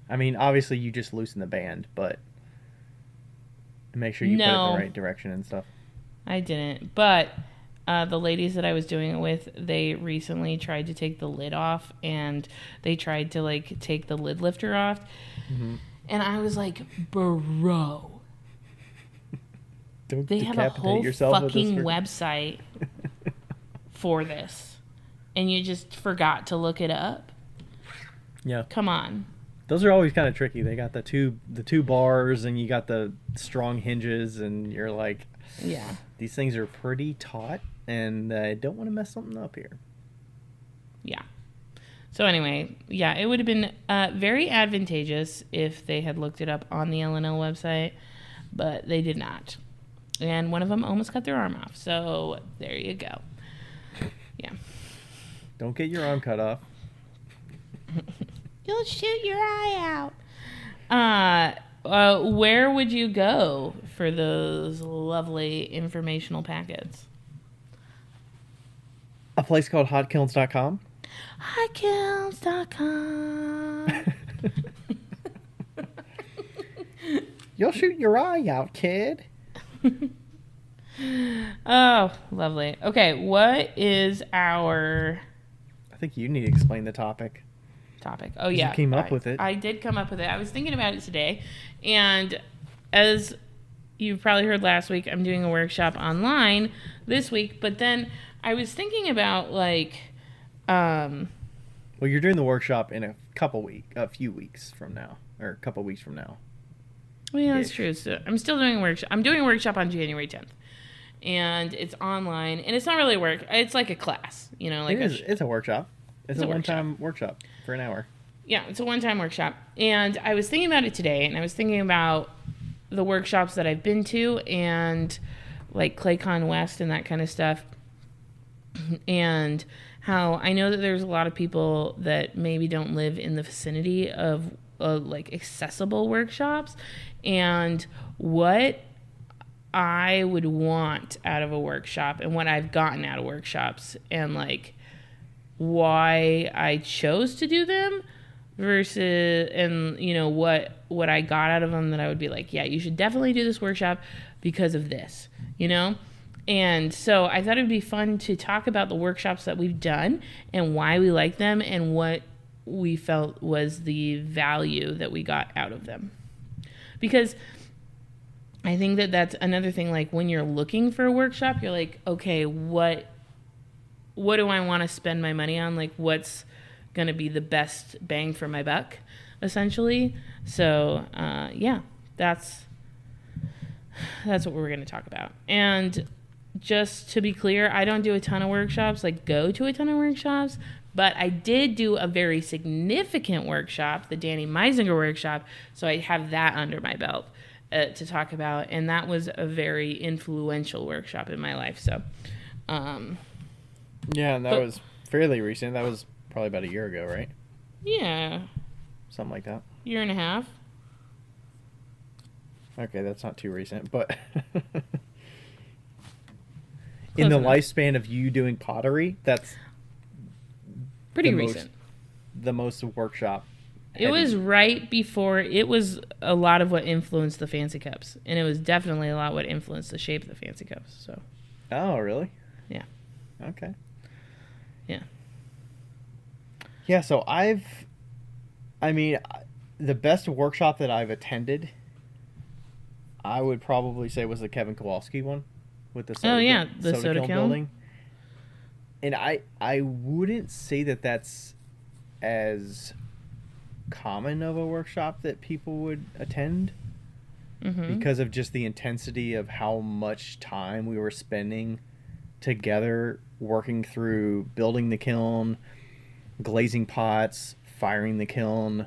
I mean, obviously you just loosen the band, but make sure you put it in the right direction and stuff. I didn't. But the ladies that I was doing it with, they recently tried to take the lid off, and they tried to, like, take the lid lifter off. Mm-hmm. And I was like, bro... They have a whole fucking website for this, and you just forgot to look it up? Yeah. Come on. Those are always kind of tricky. They got the two bars, and you got the strong hinges, and you're like, Yeah. These things are pretty taut, and I don't want to mess something up here. Yeah. So anyway, yeah, it would have been very advantageous if they had looked it up on the LNL website, but they did not. And one of them almost cut their arm off. So there you go. Yeah. Don't get your arm cut off. You'll shoot your eye out. Where would you go for those lovely informational packets? A place called hotkilns.com. Hotkilns.com. You'll shoot your eye out, kid. Oh, lovely. Okay, what is our I think you need to explain the topic. Oh, yeah. You came up with it. I did come up with it. I was thinking about it today. And as you've probably heard last week, I'm doing a workshop online this week. But then I was thinking about, like... Well, you're doing the workshop in a few weeks from now. Or a couple weeks from now. Well, yeah, that's true. So I'm still doing a workshop. I'm doing a workshop on January 10th. And it's online. And it's not really work. It's like a class. You know, like it's a workshop. It's a one-time workshop for an hour. Yeah, it's a one-time workshop. And I was thinking about it today, and I was thinking about the workshops that I've been to and like ClayCon West and that kind of stuff. And how I know that there's a lot of people that maybe don't live in the vicinity of like accessible workshops, and what I would want out of a workshop and what I've gotten out of workshops, and like why I chose to do them versus, and you know, what I got out of them that I would be like, yeah, you should definitely do this workshop because of this, you know? And so I thought it would be fun to talk about the workshops that we've done and why we like them and what we felt was the value that we got out of them. Because I think that that's another thing, like when you're looking for a workshop, you're like, okay, what do I want to spend my money on? Like, what's going to be the best bang for my buck, essentially? So, yeah, that's what we're going to talk about. And just to be clear, I don't do a ton of workshops, like go to a ton of workshops, but I did do a very significant workshop, the Danny Meisinger workshop, so I have that under my belt to talk about, and that was a very influential workshop in my life. So, yeah, and that was fairly recent. That was probably about a year ago, right? Yeah. Something like that. Year and a half. Okay, that's not too recent, but in the lifespan of you doing pottery, that's pretty recent. The most workshop. It was right before, it was a lot of what influenced the fancy cups, and it was definitely a lot what influenced the shape of the fancy cups. So. Oh, really? Yeah. Okay. Yeah. Yeah, so the best workshop that I've attended, I would probably say was the Kevin Kowalski one with the soda, the soda kiln building. And I wouldn't say that that's as common of a workshop that people would attend, because of just the intensity of how much time we were spending together working through building the kiln, glazing pots, firing the kiln,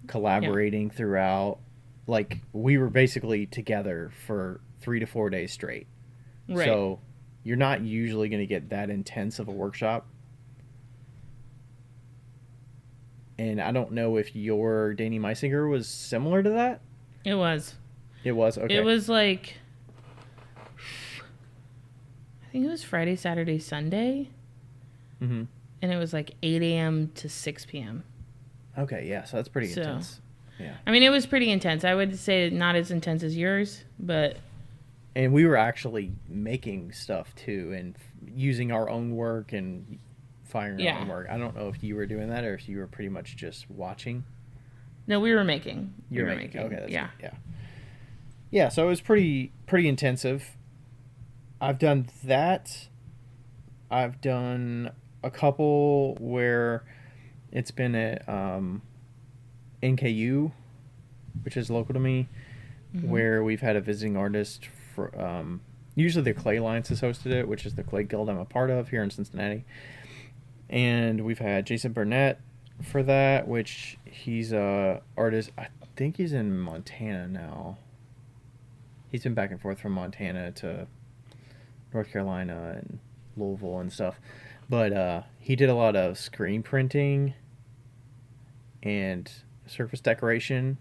collaborating throughout. Like, we were basically together for 3 to 4 days straight. Right. So you're not usually going to get that intense of a workshop. And I don't know if your Danny Meisinger was similar to that. It was. It was? Okay. It was like, I think it was Friday, Saturday, Sunday. Mm-hmm. And it was like 8 a.m. to 6 p.m. Okay, yeah, so that's pretty intense. Yeah. I mean, it was pretty intense. I would say not as intense as yours, but... And we were actually making stuff, too, and using our own work and firing our own work. I don't know if you were doing that or if you were pretty much just watching. No, we were making. You were making. Okay, that's yeah. Good. Yeah. Yeah, so it was pretty intensive. I've done that. I've done a couple where it's been at NKU, which is local to me, where we've had a visiting artist Usually the Clay Alliance has hosted it, which is the Clay Guild I'm a part of here in Cincinnati. And we've had Jason Burnett for that, which he's a artist. I think he's in Montana now. He's been back and forth from Montana to North Carolina and Louisville and stuff. But he did a lot of screen printing and surface decoration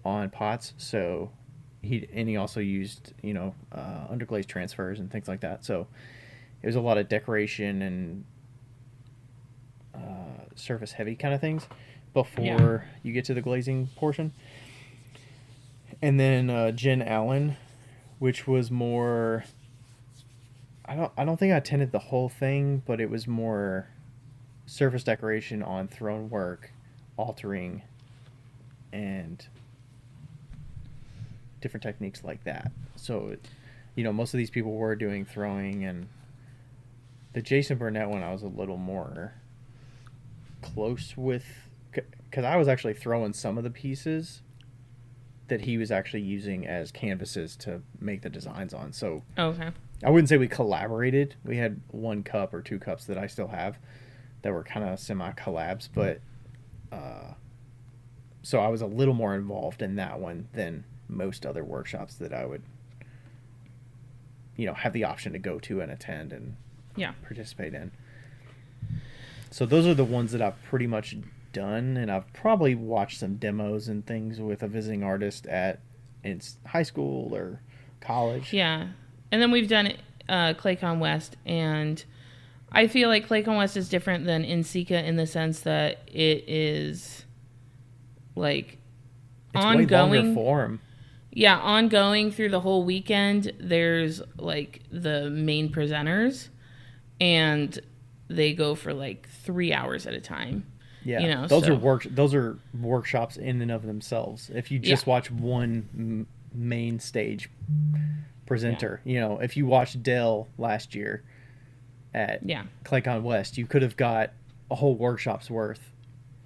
on pots. So he also used, underglaze transfers and things like that. So it was a lot of decoration and surface heavy kind of things before you get to the glazing portion. And then Jen Allen, which was more, I don't think I attended the whole thing, but it was more surface decoration on throne work, altering, and different techniques like that. So, most of these people were doing throwing, and the Jason Burnett one I was a little more close with, because I was actually throwing some of the pieces that he was actually using as canvases to make the designs on. So Okay. I wouldn't say we collaborated. We had 1 cup or 2 cups that I still have that were kind of semi-collabs, but so I was a little more involved in that one than most other workshops that I would, have the option to go to and attend and participate in. So those are the ones that I've pretty much done, and I've probably watched some demos and things with a visiting artist in high school or college. Yeah. And then we've done ClayCon West, and I feel like ClayCon West is different than NCECA in the sense that it is like it's ongoing. Way longer form. Yeah, ongoing through the whole weekend. There's like the main presenters, and they go for like 3 hours at a time. Yeah, those are workshops in and of themselves. If you just watch one main stage presenter, if you watched Dell last year at ClayCon West, you could have got a whole workshop's worth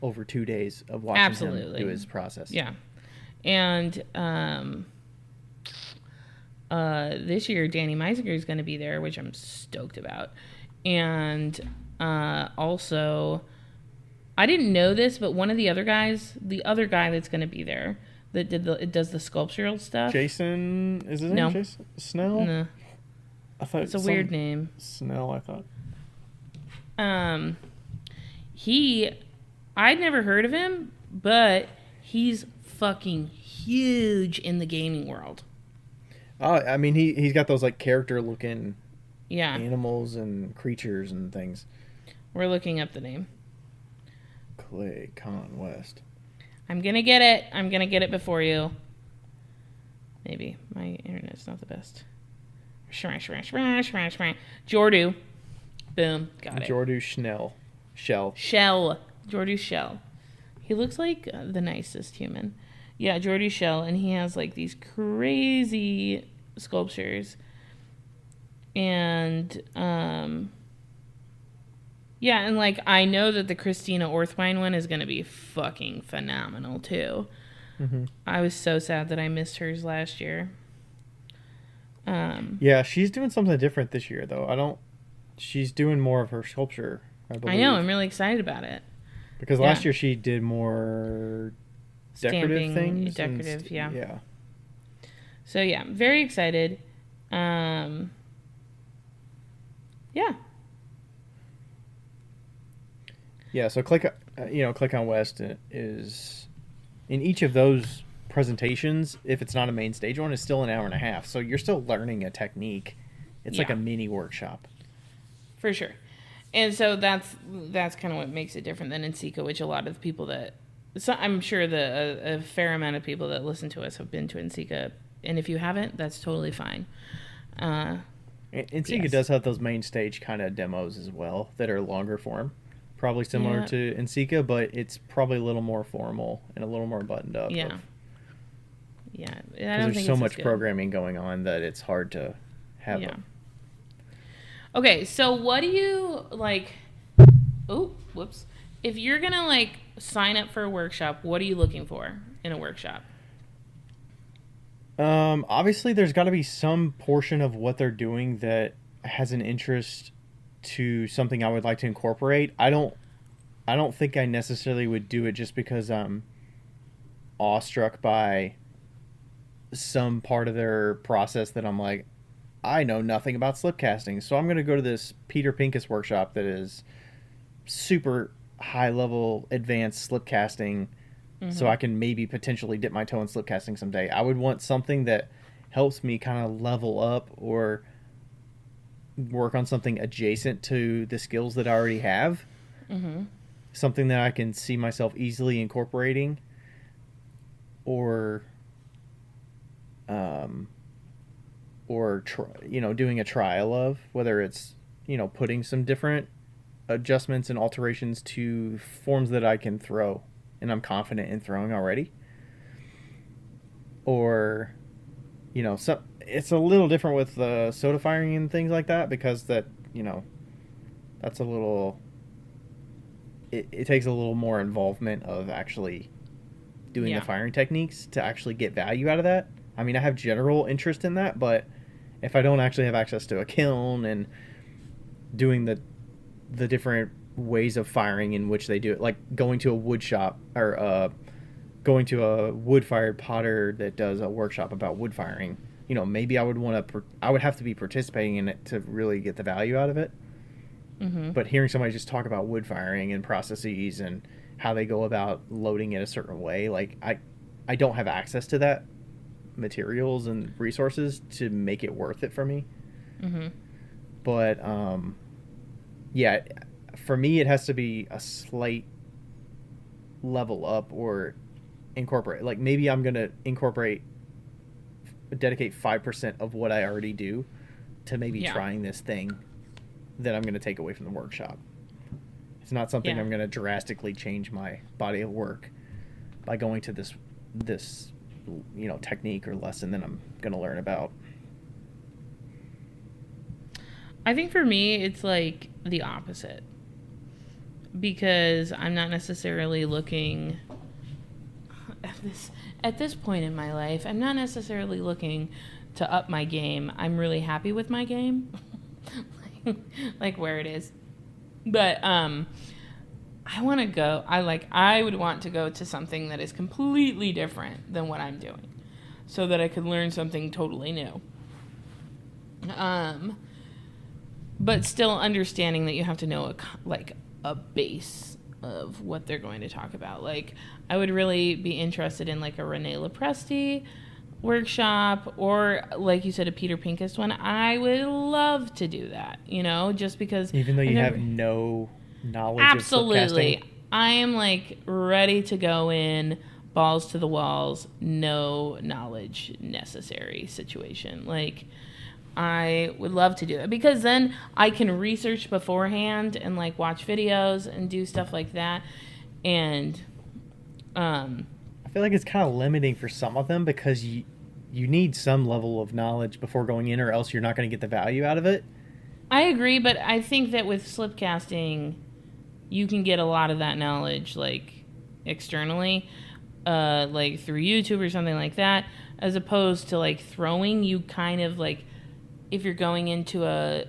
over 2 days of watching him do his process. Yeah, and this year Danny Meisinger is going to be there, which I'm stoked about, and also. I didn't know this, but one of the other guys, the other guy that's going to be there, that does the sculptural stuff. Jason, is his name Jason Snell? No, I thought it's a weird name. Snell, I thought. I'd never heard of him, but he's fucking huge in the gaming world. Oh, I mean, he's got those like character looking, animals and creatures and things. We're looking up the name. ClayCon West. I'm gonna get it before you. Maybe my internet's not the best. Jordu. Boom. Got it. Jordu Schnell. Shell. Jordu Shell. He looks like the nicest human. Yeah, Jordu Shell, and he has like these crazy sculptures. And yeah, and like I know that the Christina Orthwein one is going to be fucking phenomenal too. Mm-hmm. I was so sad that I missed hers last year. Yeah, she's doing something different this year though. She's doing more of her sculpture, I believe. I know, I'm really excited about it. Because last year she did more decorative things. Decorative, yeah. Yeah. So yeah, very excited. Yeah. Yeah, so ClayCon West is in each of those presentations. If it's not a main stage one, it's still an hour and a half. So you're still learning a technique. It's like a mini workshop, for sure. And so that's kind of what makes it different than NCECA, which a lot of the people I'm sure a fair amount of people that listen to us have been to NCECA, and if you haven't, that's totally fine. NCECA does have those main stage kind of demos as well that are longer form. Probably similar to NCECA, but it's probably a little more formal and a little more buttoned up. Yeah. Yeah. Because there's so much programming going on that it's hard to have. Yeah. Okay, so what do you like? Oh, whoops. If you're going to like sign up for a workshop, what are you looking for in a workshop? Obviously, there's got to be some portion of what they're doing that has an interest to something I would like to incorporate. I don't think I necessarily would do it just because I'm awestruck by some part of their process that I'm like, I know nothing about slip casting, so I'm going to go to this Peter Pincus workshop that is super high level advanced slip casting, so I can maybe potentially dip my toe in slip casting someday. I would want something that helps me kind of level up or work on something adjacent to the skills that I already have. Something that I can see myself easily incorporating, or doing a trial of, whether it's putting some different adjustments and alterations to forms that I can throw and I'm confident in throwing already, or so it's a little different with soda firing and things like that, because that's a little, it takes a little more involvement of actually doing the firing techniques to actually get value out of that. I mean, I have general interest in that, but if I don't actually have access to a kiln and doing the different ways of firing in which they do it, like going to a wood shop, or going to a wood-fired potter that does a workshop about wood firing, maybe I would have to be participating in it to really get the value out of it. But hearing somebody just talk about wood firing and processes and how they go about loading it a certain way, like I don't have access to that materials and resources to make it worth it for me. But yeah, for me it has to be a slight level up or incorporate. Like maybe I'm gonna dedicate 5% of what I already do to maybe trying this thing that I'm going to take away from the workshop. It's not something I'm going to drastically change my body of work by going to this technique or lesson that I'm going to learn about. I think for me, it's like the opposite, because I'm not necessarily looking at this point in my life. I'm not necessarily looking to up my game. I'm really happy with my game. Like where it is, but I would want to go to something that is completely different than what I'm doing, so that I could learn something totally new, but still understanding that you have to know a base of what they're going to talk about. Like I would really be interested in like a Renee Lepresti workshop, or like you said, a Peter Pincus one. I would love to do that, just because, even though you have no knowledge absolutely of slip casting. I am like ready to go in balls to the walls, no knowledge necessary situation. Like I would love to do it, because then I can research beforehand and like watch videos and do stuff like that. And I feel like it's kind of limiting for some of them, because you need some level of knowledge before going in, or else you're not going to get the value out of it. I agree, but I think that with slip casting, you can get a lot of that knowledge like externally, like through YouTube or something like that, as opposed to like throwing. You kind of like, if you're going into a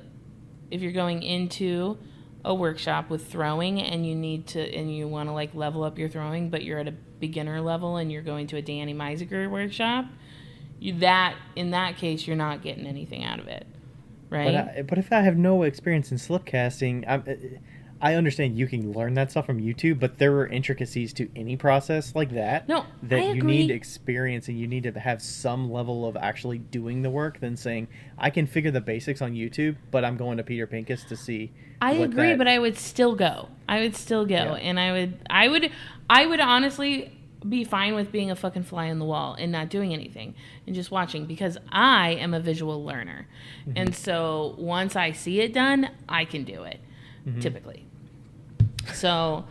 workshop with throwing, and you want to like level up your throwing, but you're at a beginner level and you're going to a Danny Meisiger workshop, in that case you're not getting anything out of it, right? But if I have no experience in slip casting, I understand you can learn that stuff from YouTube, but there are intricacies to any process like that. No, that I you agree. need experience, and you need to have some level of actually doing the work than saying, I can figure the basics on YouTube, but I'm going to Peter Pincus to see. I agree, but I would still go. Yeah. And I would honestly be fine with being a fucking fly on the wall and not doing anything and just watching, because I am a visual learner. And so once I see it done, I can do it, typically. So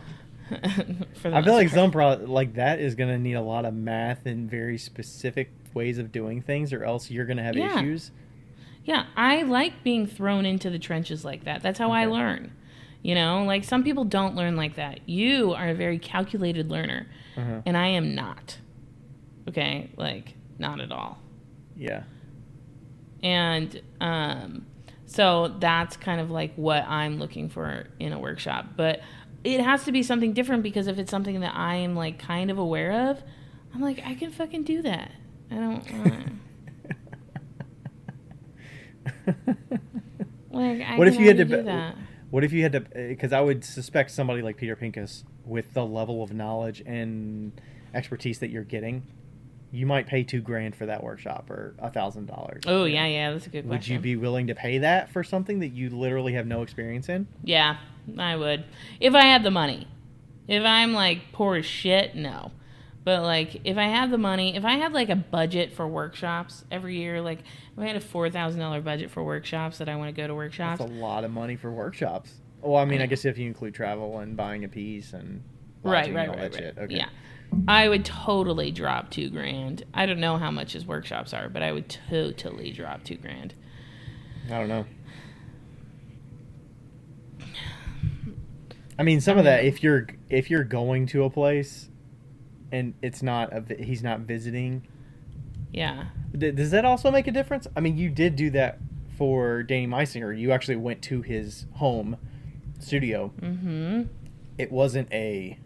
I feel like some like that is going to need a lot of math and very specific ways of doing things, or else you're going to have issues. Yeah, I like being thrown into the trenches like that. That's how I learn. Like some people don't learn like that. You are a very calculated learner, and I am not. Okay, like not at all. Yeah. And so that's kind of like what I'm looking for in a workshop. But it has to be something different, because if it's something that I am like kind of aware of, I'm like, I can fucking do that. I don't like, I What if can you had already to do that. What if you had to, because I would suspect somebody like Peter Pincus, with the level of knowledge and expertise that you're getting, you might pay $2,000 for that workshop, or $1,000. Oh, yeah, that's a good question. Would you be willing to pay that for something that you literally have no experience in? Yeah, I would. If I had the money. If I'm like poor as shit, no. But like, if I had the money, if I had like a budget for workshops every year, like if I had a $4,000 budget for workshops that I want to go to workshops. That's a lot of money for workshops. Well, I mean, I guess if you include travel and buying a piece and lodging and all that shit. Okay. Yeah. I would totally drop $2,000. I don't know how much his workshops are, but I would totally drop $2,000. I don't know. I mean, some of that, if you're going to a place and it's not he's not visiting. Yeah. Does that also make a difference? I mean, you did do that for Danny Meisinger. You actually went to his home studio. Mm-hmm. It wasn't a,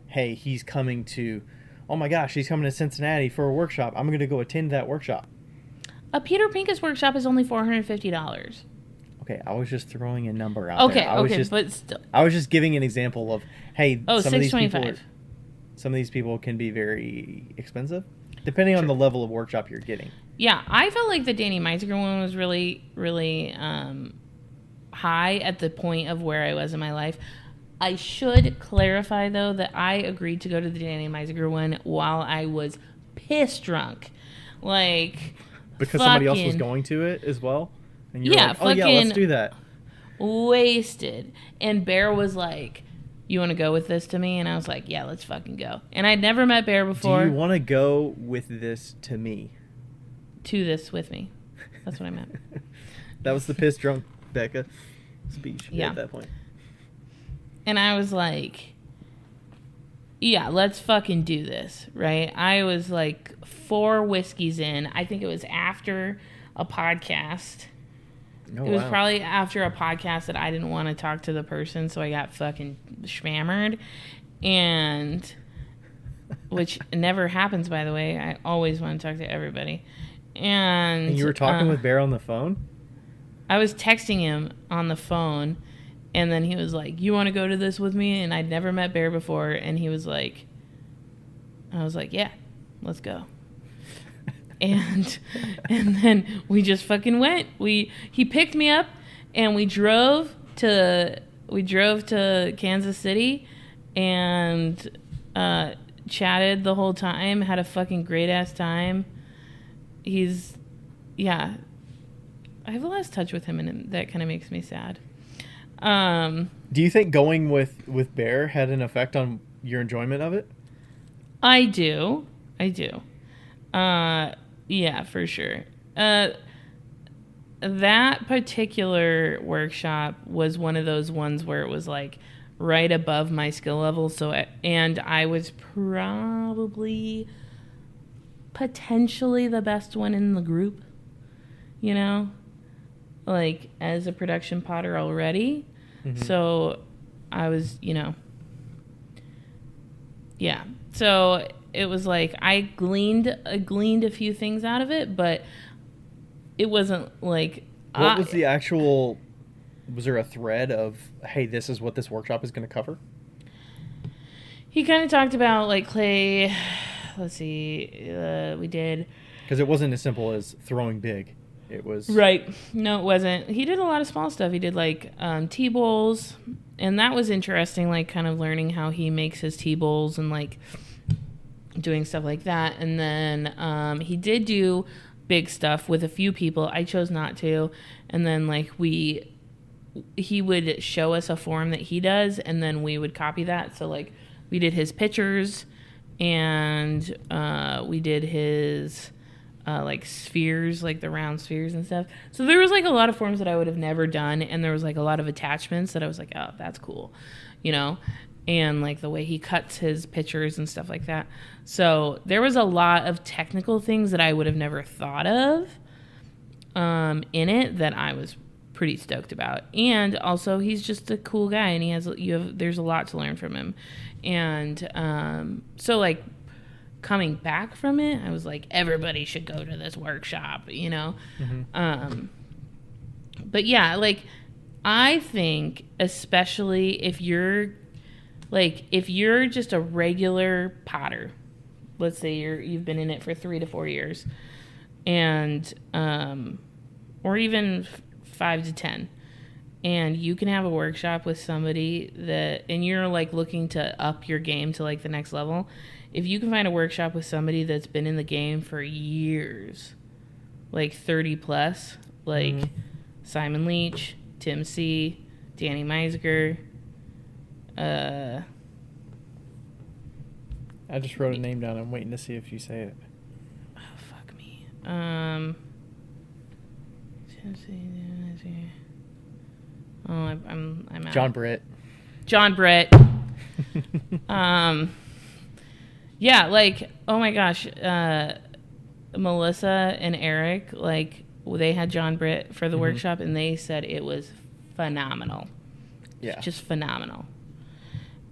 hey, he's coming to, oh my gosh, he's coming to Cincinnati for a workshop. I'm going to go attend that workshop. A Peter Pincus workshop is only $450. Okay, I was just throwing a number out there. But still. I was just giving an example of, hey, some of these people can be very expensive, depending on the level of workshop you're getting. Yeah, I felt like the Danny Meisinger one was really, really high at the point of where I was in my life. I should clarify, though, that I agreed to go to the Danny Meisinger one while I was piss drunk. Like, because somebody else was going to it as well? And you were like, oh, yeah, let's do that. Wasted. And Bear was like, you want to go with this to me? And I was like, yeah, let's fucking go. And I'd never met Bear before. Do you want to go with this to me? To this with me. That's what I meant. That was the piss drunk Becca speech at that point. And I was like, yeah, let's fucking do this, right? I was like 4 whiskeys in. I think it was after a podcast. Oh, it was probably after a podcast that I didn't want to talk to the person, so I got fucking schmammered. And, which never happens, by the way. I always want to talk to everybody. And you were talking with Bear on the phone? I was texting him on the phone, and then he was like, you want to go to this with me? And I'd never met Bear before, and he was like, I was like, yeah, let's go. And then we just fucking went. He picked me up, and we drove to Kansas City, and chatted the whole time. Had a fucking great ass time. I have lost touch with him, and that kind of makes me sad. Do you think going with Bear had an effect on your enjoyment of it? I do. Yeah, for sure. That particular workshop was one of those ones where it was like right above my skill level. And I was probably potentially the best one in the group, you know, like as a production potter already. Mm-hmm. So I was, yeah. So it was like I gleaned a few things out of it, but it wasn't like. What was the actual? Was there a thread of, hey, this is what this workshop is going to cover? He kind of talked about like clay. Let's see, we did. Because it wasn't as simple as throwing big. It was right. No, it wasn't. He did a lot of small stuff. He did like tea bowls, and that was interesting. Like kind of learning how he makes his tea bowls and like doing stuff like that. And then he did do big stuff with a few people. I chose not to. And then like he would show us a form that he does, and then we would copy that. So like we did his pictures, and we did his like spheres, like the round spheres and stuff. So there was like a lot of forms that I would have never done, and there was like a lot of attachments that I was like, oh, that's cool, and like the way he cuts his pictures and stuff like that. So there was a lot of technical things that I would have never thought of in it that I was pretty stoked about. And also he's just a cool guy, and there's a lot to learn from him. And so like coming back from it, I was like, everybody should go to this workshop, you know? Mm-hmm. But yeah, like I think especially if you're just a regular potter, let's say you've been in it for 3 to 4 years, and or even 5 to 10, and you can have a workshop with somebody and you're like looking to up your game to like the next level. If you can find a workshop with somebody that's been in the game for years, like 30 plus, like Simon Leach, Tim C., Danny Meisger, I just wrote a name down. I'm waiting to see if you say it. Oh, fuck me. Oh, I'm out. John Britt. Yeah, like, oh my gosh, Melissa and Eric, like, they had John Britt for the workshop, and they said it was phenomenal. Yeah. Just phenomenal.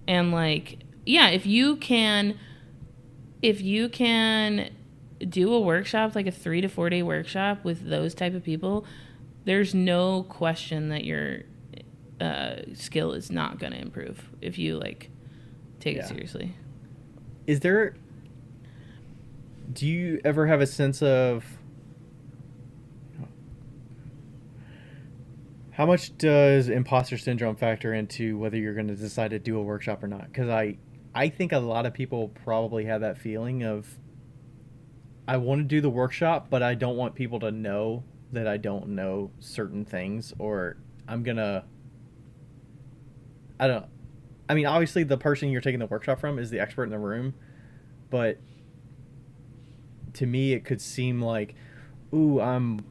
And like, yeah, if you can do a workshop, like a 3 to 4 day workshop with those type of people, there's no question that your skill is not going to improve if you like take it seriously. Do you ever have a sense of how much does imposter syndrome factor into whether you're going to decide to do a workshop or not? Because I think a lot of people probably have that feeling of, I want to do the workshop, but I don't want people to know that I don't know certain things, or I mean, obviously the person you're taking the workshop from is the expert in the room, but to me it could seem like, ooh, I'm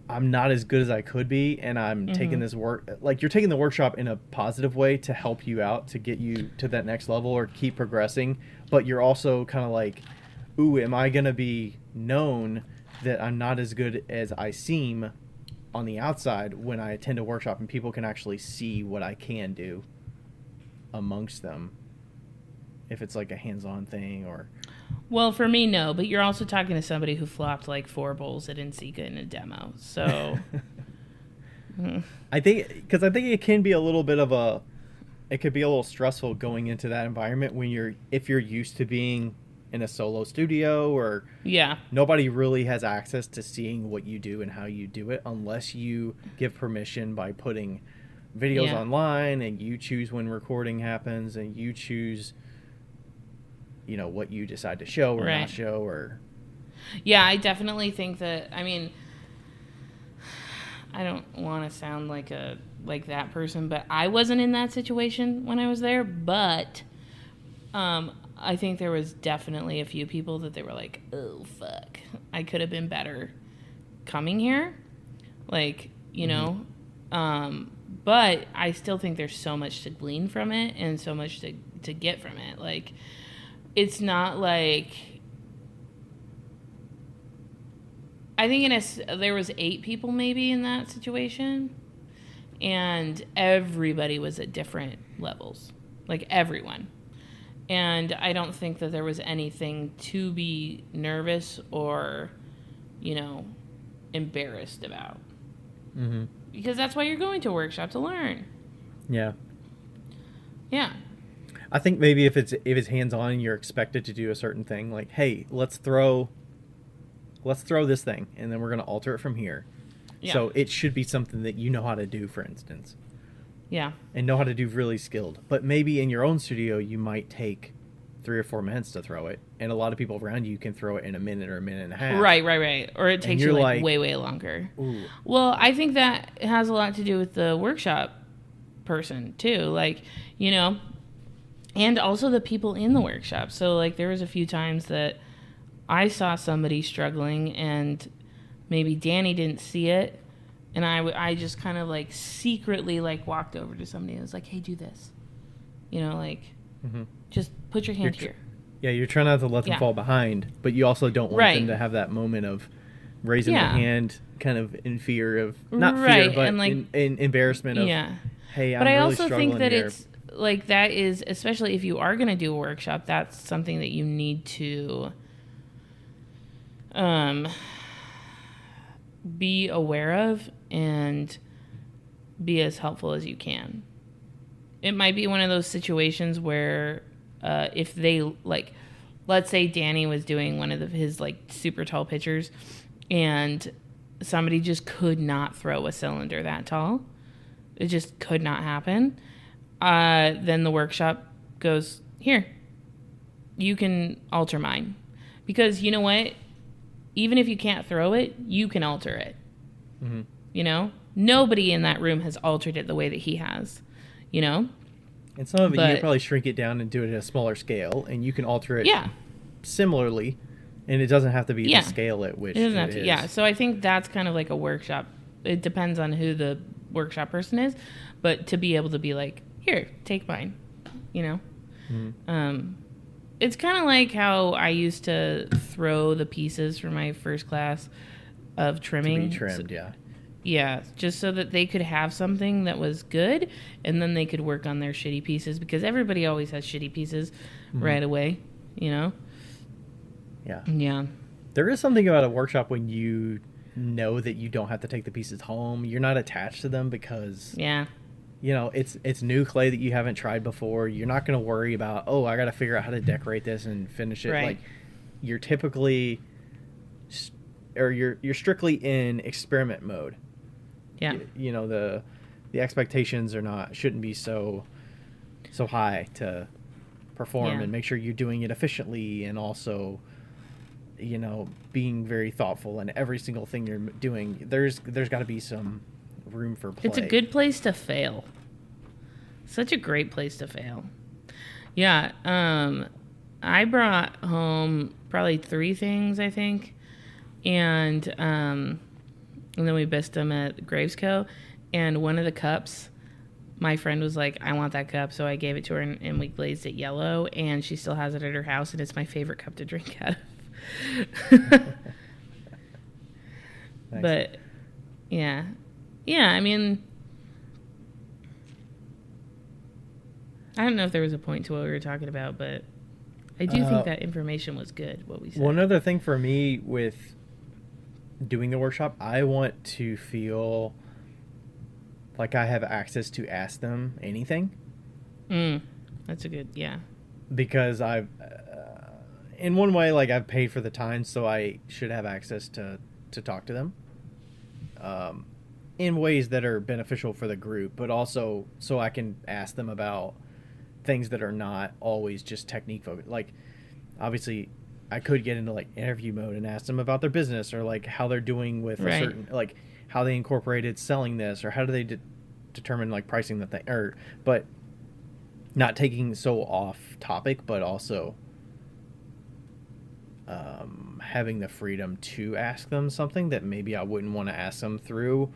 not as good as I could be, and I'm taking this work, like you're taking the workshop in a positive way to help you out, to get you to that next level or keep progressing, but you're also kind of like, ooh, am I going to be known that I'm not as good as I seem on the outside when I attend a workshop and people can actually see what I can do amongst them, if it's like a hands-on thing? Or Well, for me, no, but you're also talking to somebody who flopped like 4 bowls at NCCA in a demo, so I think it can be a little bit of it could be a little stressful going into that environment if you're used to being in a solo studio, or nobody really has access to seeing what you do and how you do it unless you give permission by putting videos online, and you choose when recording happens, and you choose, you know, what you decide to show or not show. Or I definitely think that, I mean, I don't want to sound like that person, but I wasn't in that situation when I was there, but I think there was definitely a few people that they were like, oh fuck, I could have been better coming here, like, you know, but I still think there's so much to glean from it and so much to get from it. Like, it's not like, I think there was 8 people maybe in that situation, and everybody was at different levels, like everyone. And I don't think that there was anything to be nervous or, you know, embarrassed about. Because that's why you're going to a workshop, to learn. Yeah. I think maybe if it's hands-on and you're expected to do a certain thing, like, hey, let's throw this thing, and then we're going to alter it from here. Yeah. So it should be something that you know how to do, for instance. Yeah. And know how to do really skilled. But maybe in your own studio, you might take 3 or 4 minutes to throw it, and a lot of people around you can throw it in a minute or a minute and a half. Right. Or it takes you like way longer. Ooh. Well, I think that has a lot to do with the workshop person too. Like, you know, and also the people in the workshop. So like there was a few times that I saw somebody struggling, and maybe Danny didn't see it, and I just kind of like secretly like walked over to somebody and was like, hey, do this. You know, like, Mm-hmm. just put your hand here. Yeah, you're trying not to let them fall behind, but you also don't want them to have that moment of raising their hand kind of in fear of, not fear, but and like, in embarrassment of, hey, I'm really struggling here. But I also think that it's, like, that is, especially if you are going to do a workshop, that's something that you need to be aware of and be as helpful as you can. It might be one of those situations where if they, like, let's say Danny was doing one of his, like, super tall pitchers and somebody just could not throw a cylinder that tall. It just could not happen. Then the workshop goes, here, you can alter mine. Because you know what? Even if you can't throw it, you can alter it. Mm-hmm. You know? Nobody in that room has altered it the way that he has. You know? And some of it, you can probably shrink it down and do it at a smaller scale, and you can alter it similarly, and it doesn't have to be the scale at which it is. Yeah, so I think that's kind of like a workshop. It depends on who the workshop person is, but to be able to be like, here, take mine, you know? Mm-hmm. It's kind of like how I used to throw the pieces for my first class of trimming. To be trimmed, Yeah, just so that they could have something that was good, and then they could work on their shitty pieces, because everybody always has shitty pieces right away, you know? Yeah. Yeah. There is something about a workshop when you know that you don't have to take the pieces home. You're not attached to them because... Yeah. You know, it's new clay that you haven't tried before. You're not going to worry about, oh, I got to figure out how to decorate this and finish it. Right. Like, you're typically, or you're strictly in experiment mode. Yeah. You know, the expectations shouldn't be so high to perform and make sure you're doing it efficiently, and also, you know, being very thoughtful in every single thing you're doing. There's got to be some room for play. It's a good place to fail. Such a great place to fail. Yeah. I brought home probably 3 things, I think. And then we bisqued them at Gravesco. And one of the cups, my friend was like, I want that cup. So I gave it to her, and we glazed it yellow. And she still has it at her house. And it's my favorite cup to drink out of. Nice. But, yeah. Yeah, I mean, I don't know if there was a point to what we were talking about, but I do think that information was good, what we said. One other thing for me with doing the workshop, I want to feel like I have access to ask them anything. That's a good, Because I've, in one way, like, I've paid for the time, so I should have access to talk to them. In ways that are beneficial for the group, but also so I can ask them about things that are not always just technique focused. Like, obviously, I could get into, like, interview mode and ask them about their business, or, like, how they're doing with a certain, like, how they incorporated selling this, or how do they determine, like, pricing the thing, but not taking so off topic, but also having the freedom to ask them something that maybe I wouldn't want to ask them through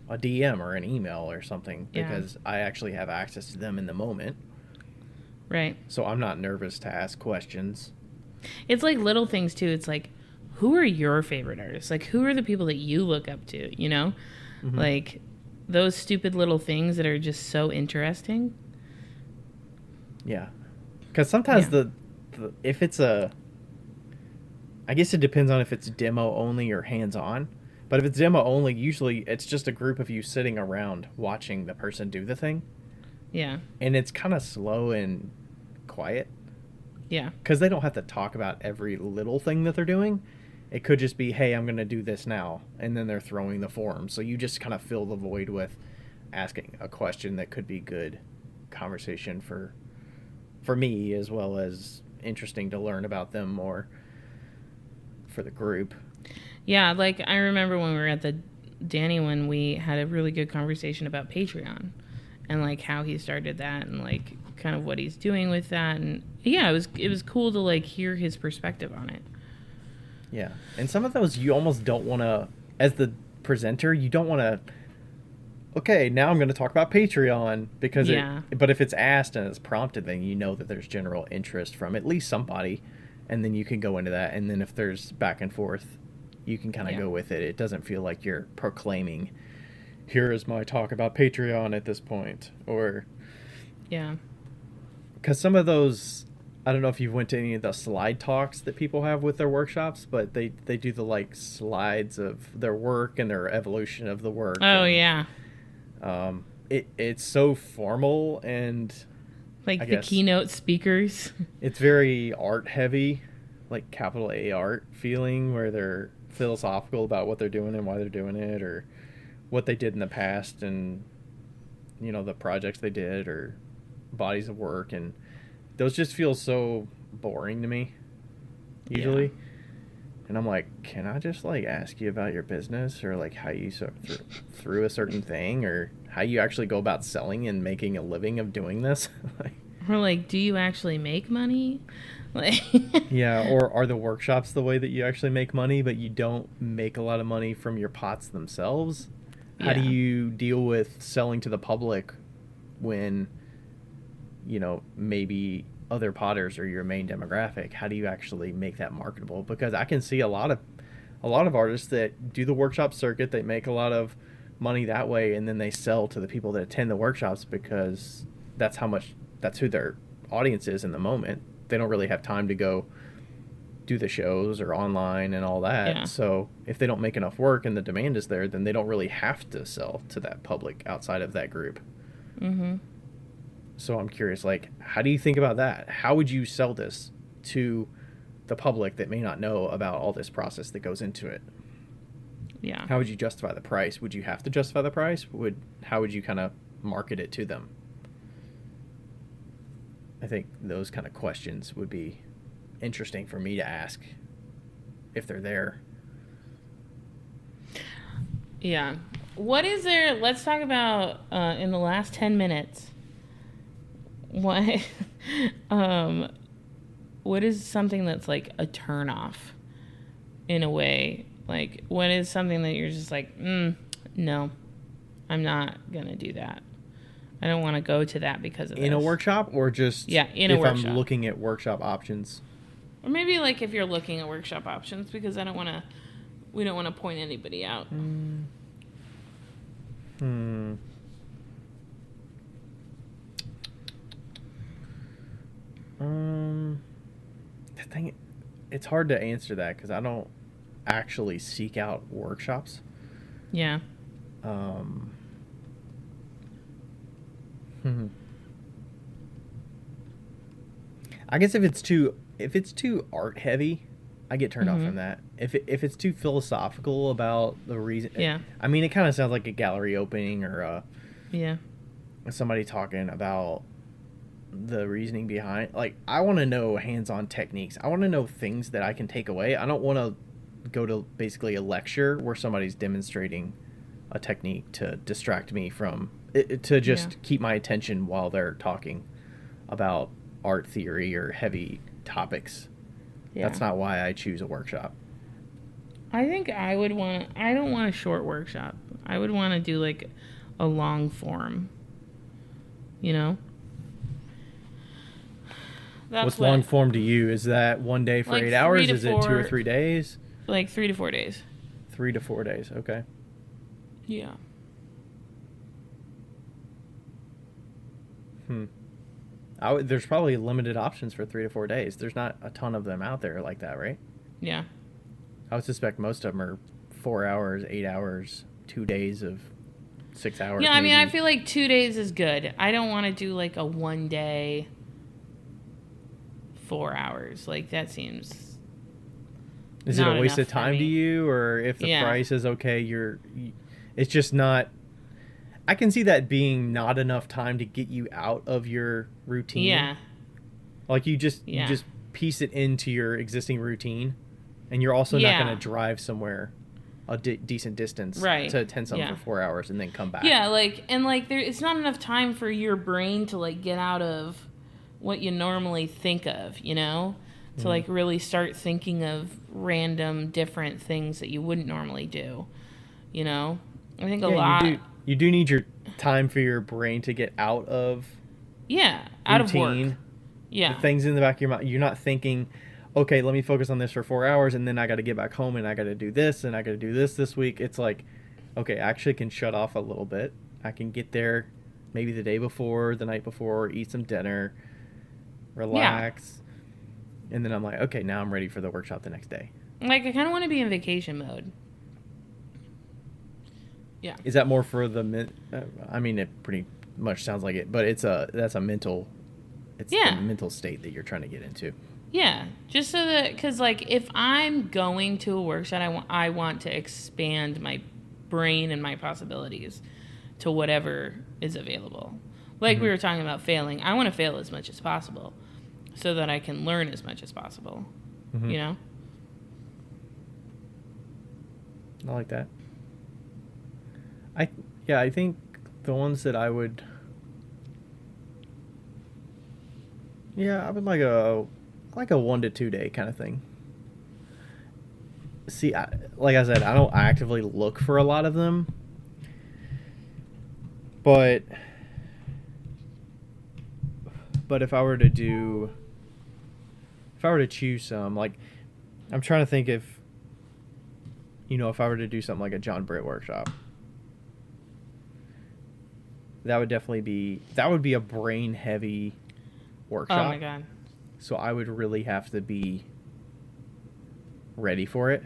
a DM or an email or something, because I actually have access to them in the moment. Right. So I'm not nervous to ask questions. It's like little things too. It's like, who are your favorite artists? Like, who are the people that you look up to, you know? Mm-hmm. Like, those stupid little things that are just so interesting. Yeah. Because sometimes if it's I guess it depends on if it's demo only or hands-on. But if it's demo only, usually it's just a group of you sitting around watching the person do the thing. Yeah. And it's kind of slow and quiet. Yeah. Because they don't have to talk about every little thing that they're doing. It could just be, hey, I'm going to do this now. And then they're throwing the form. So you just kind of fill the void with asking a question that could be good conversation for me, as well as interesting to learn about them more for the group. Yeah, like, I remember when we were at the Danny one, we had a really good conversation about Patreon and, like, how he started that and, like, kind of what he's doing with that. And, yeah, it was cool to, like, hear his perspective on it. Yeah. And some of those you almost don't want to, as the presenter, you don't want to okay, now I'm going to talk about Patreon because Yeah. but if it's asked and it's prompted, then you know that there's general interest from at least somebody, and then you can go into that. And then if there's back and forth, you can kind of go with it. It doesn't feel like you're proclaiming, here is my talk about Patreon at this point, or Yeah. because some of those, I don't know if you've went to any of the slide talks that people have with their workshops, but they do the like slides of their work and their evolution of the work. Oh, and, yeah. it's so formal and Like I the guess keynote speakers. it's very art heavy, like capital A art feeling, where they're philosophical about what they're doing and why they're doing it, or what they did in the past, and the projects they did or bodies of work, and those just feel so boring to me usually. And I'm like, can I just like ask you about your business, or like how you through a certain thing, or how you actually go about selling and making a living of doing this? Or like, do you actually make money? Like, yeah, or are the workshops the way that you actually make money, but you don't make a lot of money from your pots themselves? How do you deal with selling to the public when, maybe other potters are your main demographic? How do you actually make that marketable? Because I can see a lot of artists that do the workshop circuit, they make a lot of money that way, and then they sell to the people that attend the workshops because that's who their audience is in the moment. They don't really have time to go do the shows or online and all that. Yeah. So if they don't make enough work and the demand is there, then they don't really have to sell to that public outside of that group. Mm-hmm. So I'm curious, like, how do you think about that? How would you sell this to the public that may not know about all this process that goes into it? Yeah. How would you justify the price? Would you have to justify the price? How would you kind of market it to them? I think those kind of questions would be interesting for me to ask if they're there. Yeah. What is there? Let's talk about in the last 10 minutes. What what is something that's like a turn off in a way? Like, what is something that you're just like, no, I'm not gonna do that. I don't want to go to that because of in this. a workshop, or just in a workshop. If I'm looking at workshop options, or maybe like if you're looking at workshop options, because we don't want to point anybody out. The thing, it's hard to answer that because I don't actually seek out workshops. Yeah. I guess if it's too art heavy, I get turned off from that. If it's too philosophical about the reason, I mean, it kind of sounds like a gallery opening or somebody talking about the reasoning behind. Like, I want to know hands-on techniques. I want to know things that I can take away. I don't want to go to basically a lecture where somebody's demonstrating a technique to distract me from it, to just keep my attention while they're talking about art theory or heavy topics. That's not why I choose a workshop. I think I don't want a short workshop. I would want to do like a long form. What's long form to you? Is that one day for like 8 hours? Is it 2 or 3 days? Like 3 to 4 days. 3 to 4 days. Okay. Yeah. There's probably limited options for 3 to 4 days. There's not a ton of them out there like that, right? Yeah. I would suspect most of them are 4 hours, 8 hours, 2 days of 6 hours. Yeah, I mean, I feel like 2 days is good. I don't want to do like a 1 day, 4 hours. Like, that seems. Is it a waste of time to you, or if the price is okay, it's just not. I can see that being not enough time to get you out of your routine. Yeah. Like you just piece it into your existing routine, and you're also not going to drive somewhere a decent distance to attend something for 4 hours and then come back. Yeah, it's not enough time for your brain to like get out of what you normally think of, to like really start thinking of random different things that you wouldn't normally do, I think a lot. you do need your time for your brain to get out of out of routine. work. Yeah. The things in the back of your mind. You're not thinking, okay, let me focus on this for 4 hours, and then I got to get back home, and I got to do this, and I got to do this week. It's like, okay, I actually can shut off a little bit. I can get there maybe the day before, the night before, eat some dinner, relax. Yeah. And then I'm like, okay, now I'm ready for the workshop the next day. Like, I kind of want to be in vacation mode. Yeah. Is that more for the I mean, it pretty much sounds like it, but that's a mental, it's the mental state that you're trying to get into. Yeah, just so that, because, like, if I'm going to a workshop, I want to expand my brain and my possibilities to whatever is available. Like we were talking about failing. I want to fail as much as possible so that I can learn as much as possible, you know? I like that. I think the ones that I would... Yeah, I would like a 1 to 2 day kind of thing. See, like I said, I don't actively look for a lot of them, but if I were to choose some, like, I'm trying to think if I were to do something like a John Britt workshop, that would be a brain heavy workshop. Oh my God. So I would really have to be ready for it.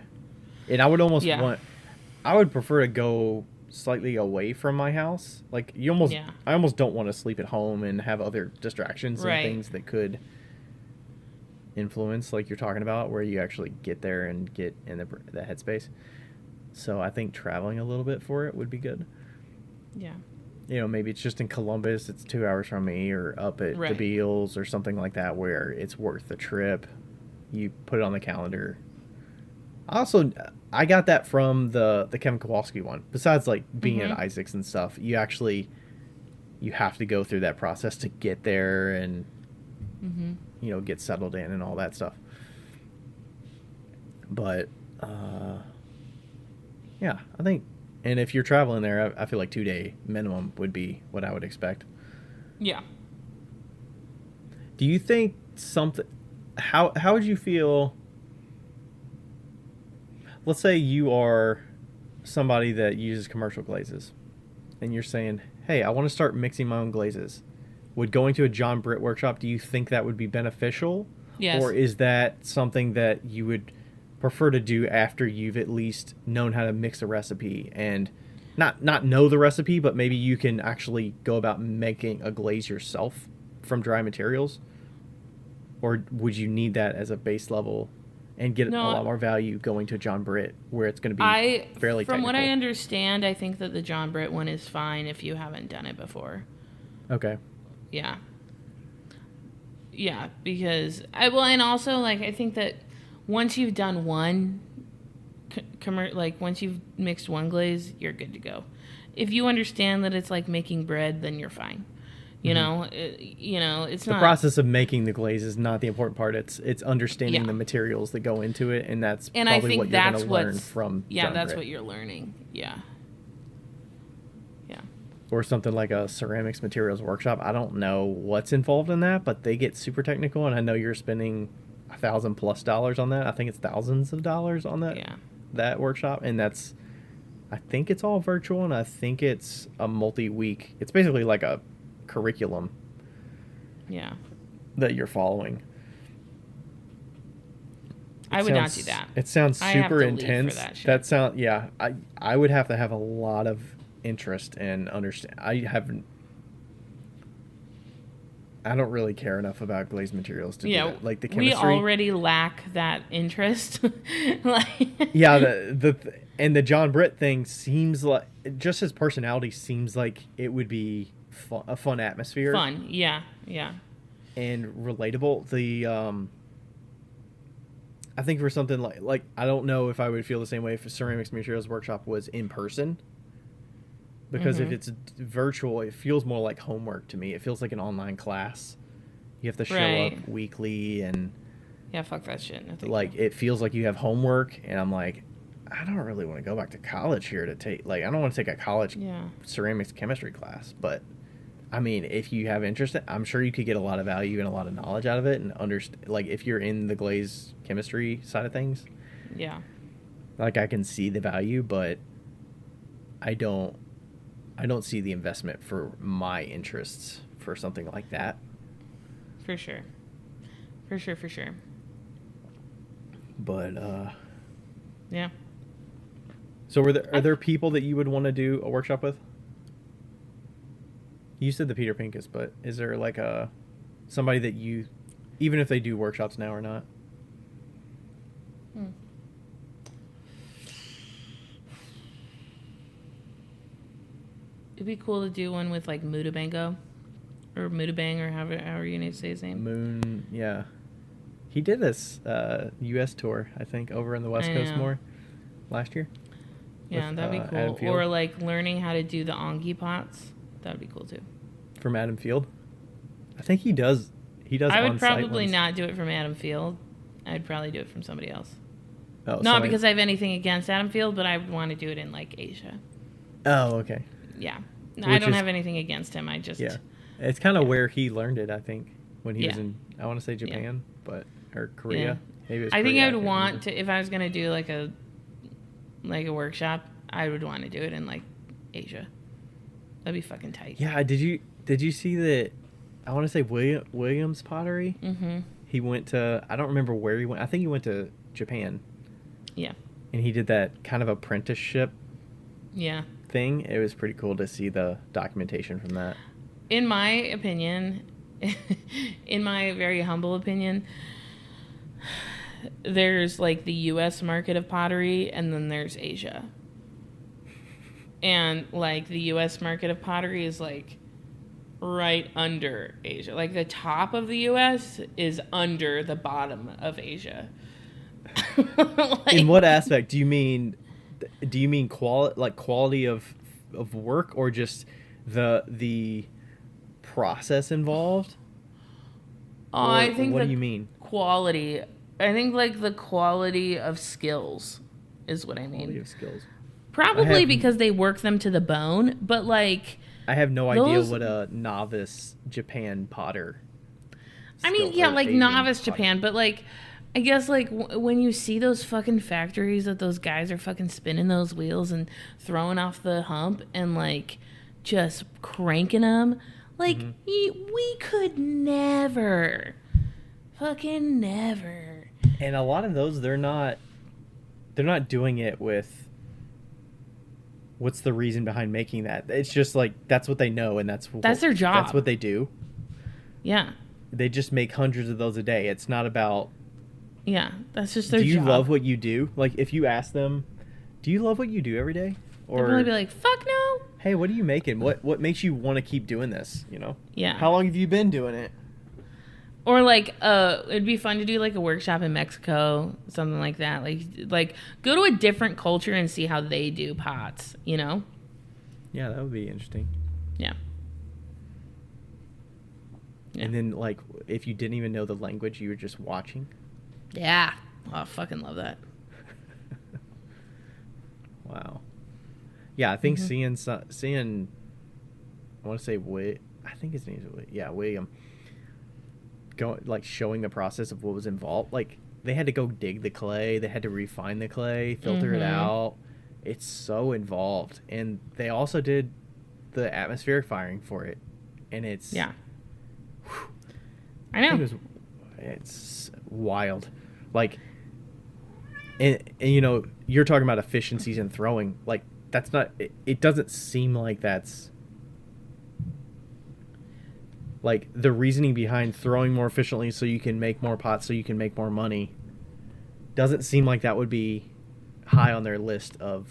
And I would almost I would prefer to go slightly away from my house. Like, I almost don't want to sleep at home and have other distractions and things that could influence, like you're talking about, where you actually get there and get in the headspace. So I think traveling a little bit for it would be good. Yeah. Maybe it's just in Columbus, it's 2 hours from me, or up at the Beals or something like that, where it's worth the trip. You put it on the calendar. I got that from the Kevin Kowalski one. Besides, like, being at Isaac's and stuff, you have to go through that process to get there and get settled in and all that stuff. But I think, and if you're traveling there, I feel like 2 day minimum would be what I would expect. Yeah. Do you think how would you feel? Let's say you are somebody that uses commercial glazes and you're saying, hey, I want to start mixing my own glazes. Would going to a John Britt workshop, do you think that would be beneficial? Yes. Or is that something that you would prefer to do after you've at least known how to mix a recipe, and not know the recipe, but maybe you can actually go about making a glaze yourself from dry materials? Or would you need that as a base level and get a lot more value going to John Britt, where it's going to be fairly technical? From what I understand, I think that the John Britt one is fine if you haven't done it before. Okay. Yeah. Yeah, because and also, like, I think that once you've done one, once you've mixed one glaze, you're good to go. If you understand that it's like making bread, then you're fine. You know, it's the not... process of making the glaze is not the important part. It's understanding the materials that go into it, and that's probably what you're going to learn from John that's Britt. what you're learning. Yeah. Yeah. Or something like a ceramics materials workshop. I don't know what's involved in that, but they get super technical, and I know you're spending $1,000+ on that. I think it's thousands of dollars on that workshop, and I think it's all virtual, and I think it's a multi-week. It's basically like a curriculum that you're following. I would not do that. It sounds super intense. For that shit. I would have to have a lot of interest and understand. I don't really care enough about glazed materials to do that. Like the chemistry. We already lack that interest. And the John Britt thing seems like, just his personality seems like it would be a fun atmosphere. Fun, yeah. And relatable. I think for something like I don't know if I would feel the same way if a ceramics materials workshop was in person. Because if it's virtual, it feels more like homework to me. It feels like an online class. You have to show up weekly, and fuck that shit. It feels like you have homework, and I'm like, I don't really want to go back to college here to take, like, I don't want to take a college Yeah. ceramics chemistry class, but I mean, if you have interest, I'm sure you could get a lot of value and a lot of knowledge out of it, and understand, like, if you're in the glaze chemistry side of things. Yeah. Like, I can see the value, but I don't see the investment for my interests for something like that. For sure. For sure, for sure. But Yeah. so are there people that you would want to do a workshop with? You said the Peter Pincus, but is there like somebody that you, even if they do workshops now or not? It'd be cool to do one with like Mutabango or Mutabang or however you need to say his name. Moon, yeah. He did this U.S. tour, I think, over in the West Coast more last year. Yeah, with, that'd be cool. Or like learning how to do the ongi pots. That'd be cool too. From Adam Field? I think he does. I would probably not do it from Adam Field. I'd probably do it from somebody else. Oh, not because I have anything against Adam Field, but I would want to do it in like Asia. Oh, okay. Yeah. No, I don't have anything against him. I just... Yeah. It's kind of where he learned it, I think, when he was in, I want to say Japan, or Korea. Yeah. Maybe it was I think Korea, I would want to, if I was going to do like a workshop, I would want to do it in like Asia. That'd be fucking tight. Yeah, did you see that? I want to say Williams Pottery. Mm-hmm. He went to, I don't remember where he went. I think he went to Japan. Yeah. And he did that kind of apprenticeship. Yeah. Thing. It was pretty cool to see the documentation from that. In my opinion, in my very humble opinion, there's like the U.S. market of pottery, and then there's Asia. And like the U.S. market of pottery is like right under Asia. Like the top of the U.S. is under the bottom of Asia. Like, in what aspect do you mean? Do you mean quality of work, or just the process involved? I think what do you mean? Quality. I think like the quality of skills is what I mean. Quality of skills. Probably because they work them to the bone, but like I have no idea what a novice Japan potter. I mean, yeah, like novice potter. Japan, but like I guess, like, when you see those fucking factories that those guys are fucking spinning those wheels and throwing off the hump and, like, just cranking them, like, we could never. Fucking never. And a lot of those, they're not doing it with, what's the reason behind making that? It's just, like, that's what they know, and that's their job. That's what they do. Yeah. They just make hundreds of those a day. It's not about... Yeah, that's just their job. Do you love what you do? Like, if you ask them, do you love what you do every day? Or they'll probably be like, fuck no. Hey, what are you making? What makes you want to keep doing this, you know? Yeah. How long have you been doing it? Or, like, it'd be fun to do, like, a workshop in Mexico, something like that. Like go to a different culture and see how they do pots, you know? Yeah, that would be interesting. Yeah. And then, like, if you didn't even know the language, you were just watching. Yeah. Oh, I fucking love that. Wow. Yeah, I think seeing, I want to say, I think his name is William. Showing the process of what was involved. Like, they had to go dig the clay. They had to refine the clay, filter it out. It's so involved. And they also did the atmospheric firing for it. And it's... Yeah. I know. It's wild. Like, and you know, you're talking about efficiencies in throwing. Like, that's not, it doesn't seem like that's, like, the reasoning behind throwing more efficiently so you can make more pots, so you can make more money, doesn't seem like that would be high on their list of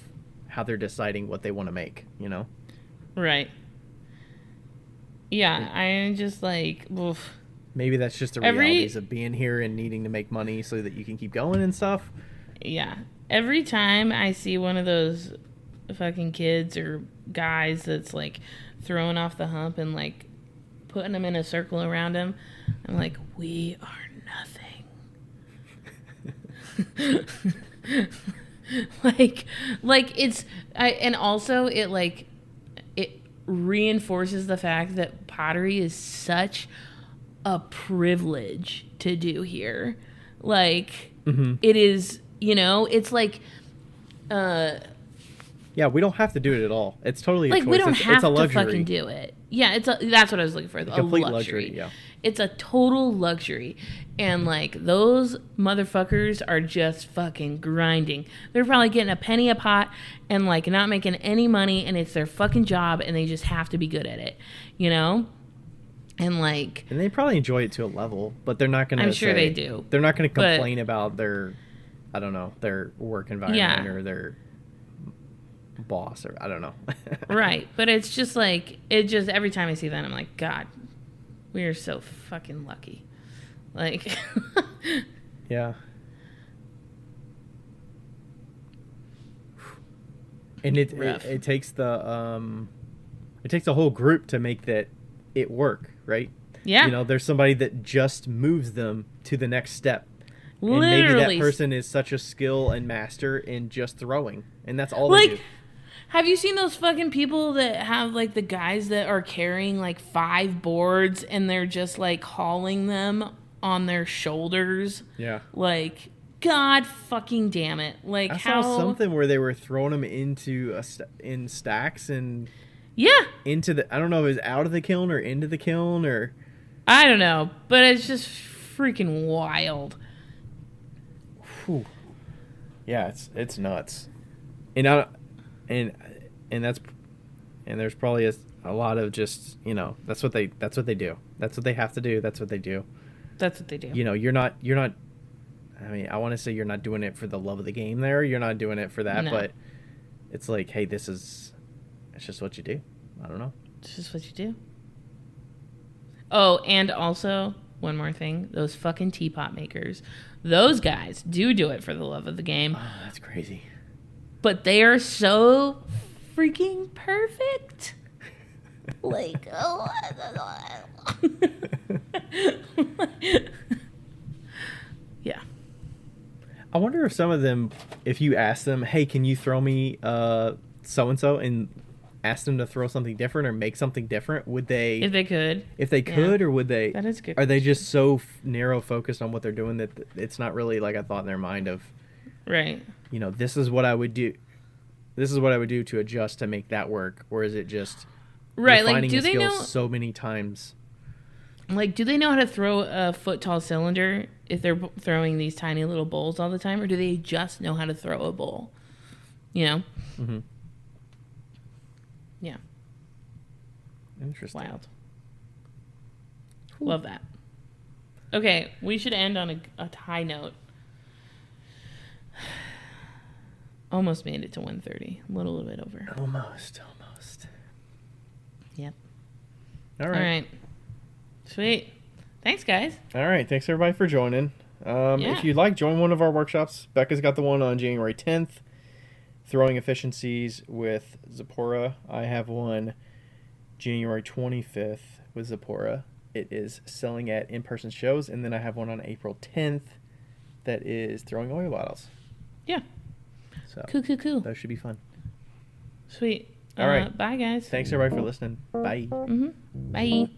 how they're deciding what they want to make, you know? Right. Yeah, I'm just like, oof. Maybe that's just the realities of being here and needing to make money so that you can keep going and stuff. Yeah. Every time I see one of those fucking kids or guys that's, like, throwing off the hump and, like, putting them in a circle around him, I'm like, we are nothing. like it's and also it reinforces the fact that pottery is such a privilege to do here. Like it is, it's like yeah, we don't have to do it at all. It's totally a choice. we don't have it's a to luxury. fucking do it. Yeah, that's what I was looking for. A complete luxury. Yeah. It's a total luxury. And those motherfuckers are just fucking grinding. They're probably getting a penny a pot and not making any money, and it's their fucking job, and they just have to be good at it. And and they probably enjoy it to a level, but they're not going to I'm sure they do. They're not going to complain about their their work environment or their boss, or I don't know. Right. But it's just every time I see that, I'm like, God, we are so fucking lucky. Yeah. And it takes the whole group to make it work, right? Yeah. There's somebody that just moves them to the next step. Literally. And maybe that person is such a skill and master in just throwing, and that's all they do. Have you seen those fucking people that have the guys that are carrying 5 boards and they're just hauling them on their shoulders? Yeah. God fucking damn it! I saw something where they were throwing them into in stacks and into the, I don't know if it was out of the kiln or into the kiln or I don't know, but it's just freaking wild. Whew. Yeah, it's nuts. And there's probably a lot of just that's what they do. That's what they have to do. That's what they do. That's what they do. You're not. I mean, I want to say you're not doing it for the love of the game. You're not doing it for that. No. But it's hey, it's just what you do. I don't know. It's just what you do. Oh, and also one more thing: those fucking teapot makers. Those guys do it for the love of the game. Oh, that's crazy. But they are so freaking perfect. Yeah. I wonder if some of them, if you ask them, hey, can you throw me so-and-so, and ask them to throw something different or make something different, would they? If they could. Or would they? That is good. Are they just so narrow focused on what they're doing that it's not really a thought in their mind of, right, this is what I would do. This is what I would do to adjust to make that work, or is it just right? Do they know so many times? Do they know how to throw a foot tall cylinder if they're throwing these tiny little bowls all the time, or do they just know how to throw a bowl? Mm-hmm. Yeah. Interesting. Wild. Ooh. Love that. Okay, we should end on a high note. Almost made it to 1:30. A little bit over. Almost. Yep. All right. Sweet. Thanks, guys. All right. Thanks, everybody, for joining. If you'd like, join one of our workshops. Becca's got the one on January 10th, Throwing Efficiencies with Zipporah. I have one January 25th with Zipporah. It is selling at in-person shows. And then I have one on April 10th that is throwing oil bottles. Yeah. So Cool. Those should be fun. Sweet. All right. Bye, guys. Thanks, everybody, for listening. Bye. Mm-hmm. Bye.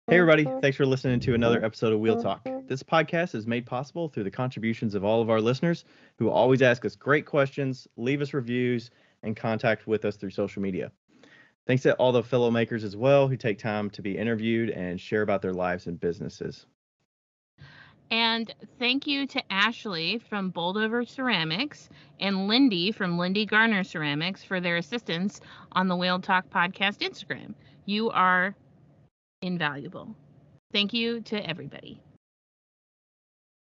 Hey, everybody. Thanks for listening to another episode of Wheel Talk. This podcast is made possible through the contributions of all of our listeners who always ask us great questions, leave us reviews, and contact with us through social media. Thanks to all the fellow makers as well who take time to be interviewed and share about their lives and businesses. And thank you to Ashley from Boldover Ceramics and Lindy from Lindy Garner Ceramics for their assistance on the Wheel Talk Podcast Instagram. You are invaluable. Thank you to everybody.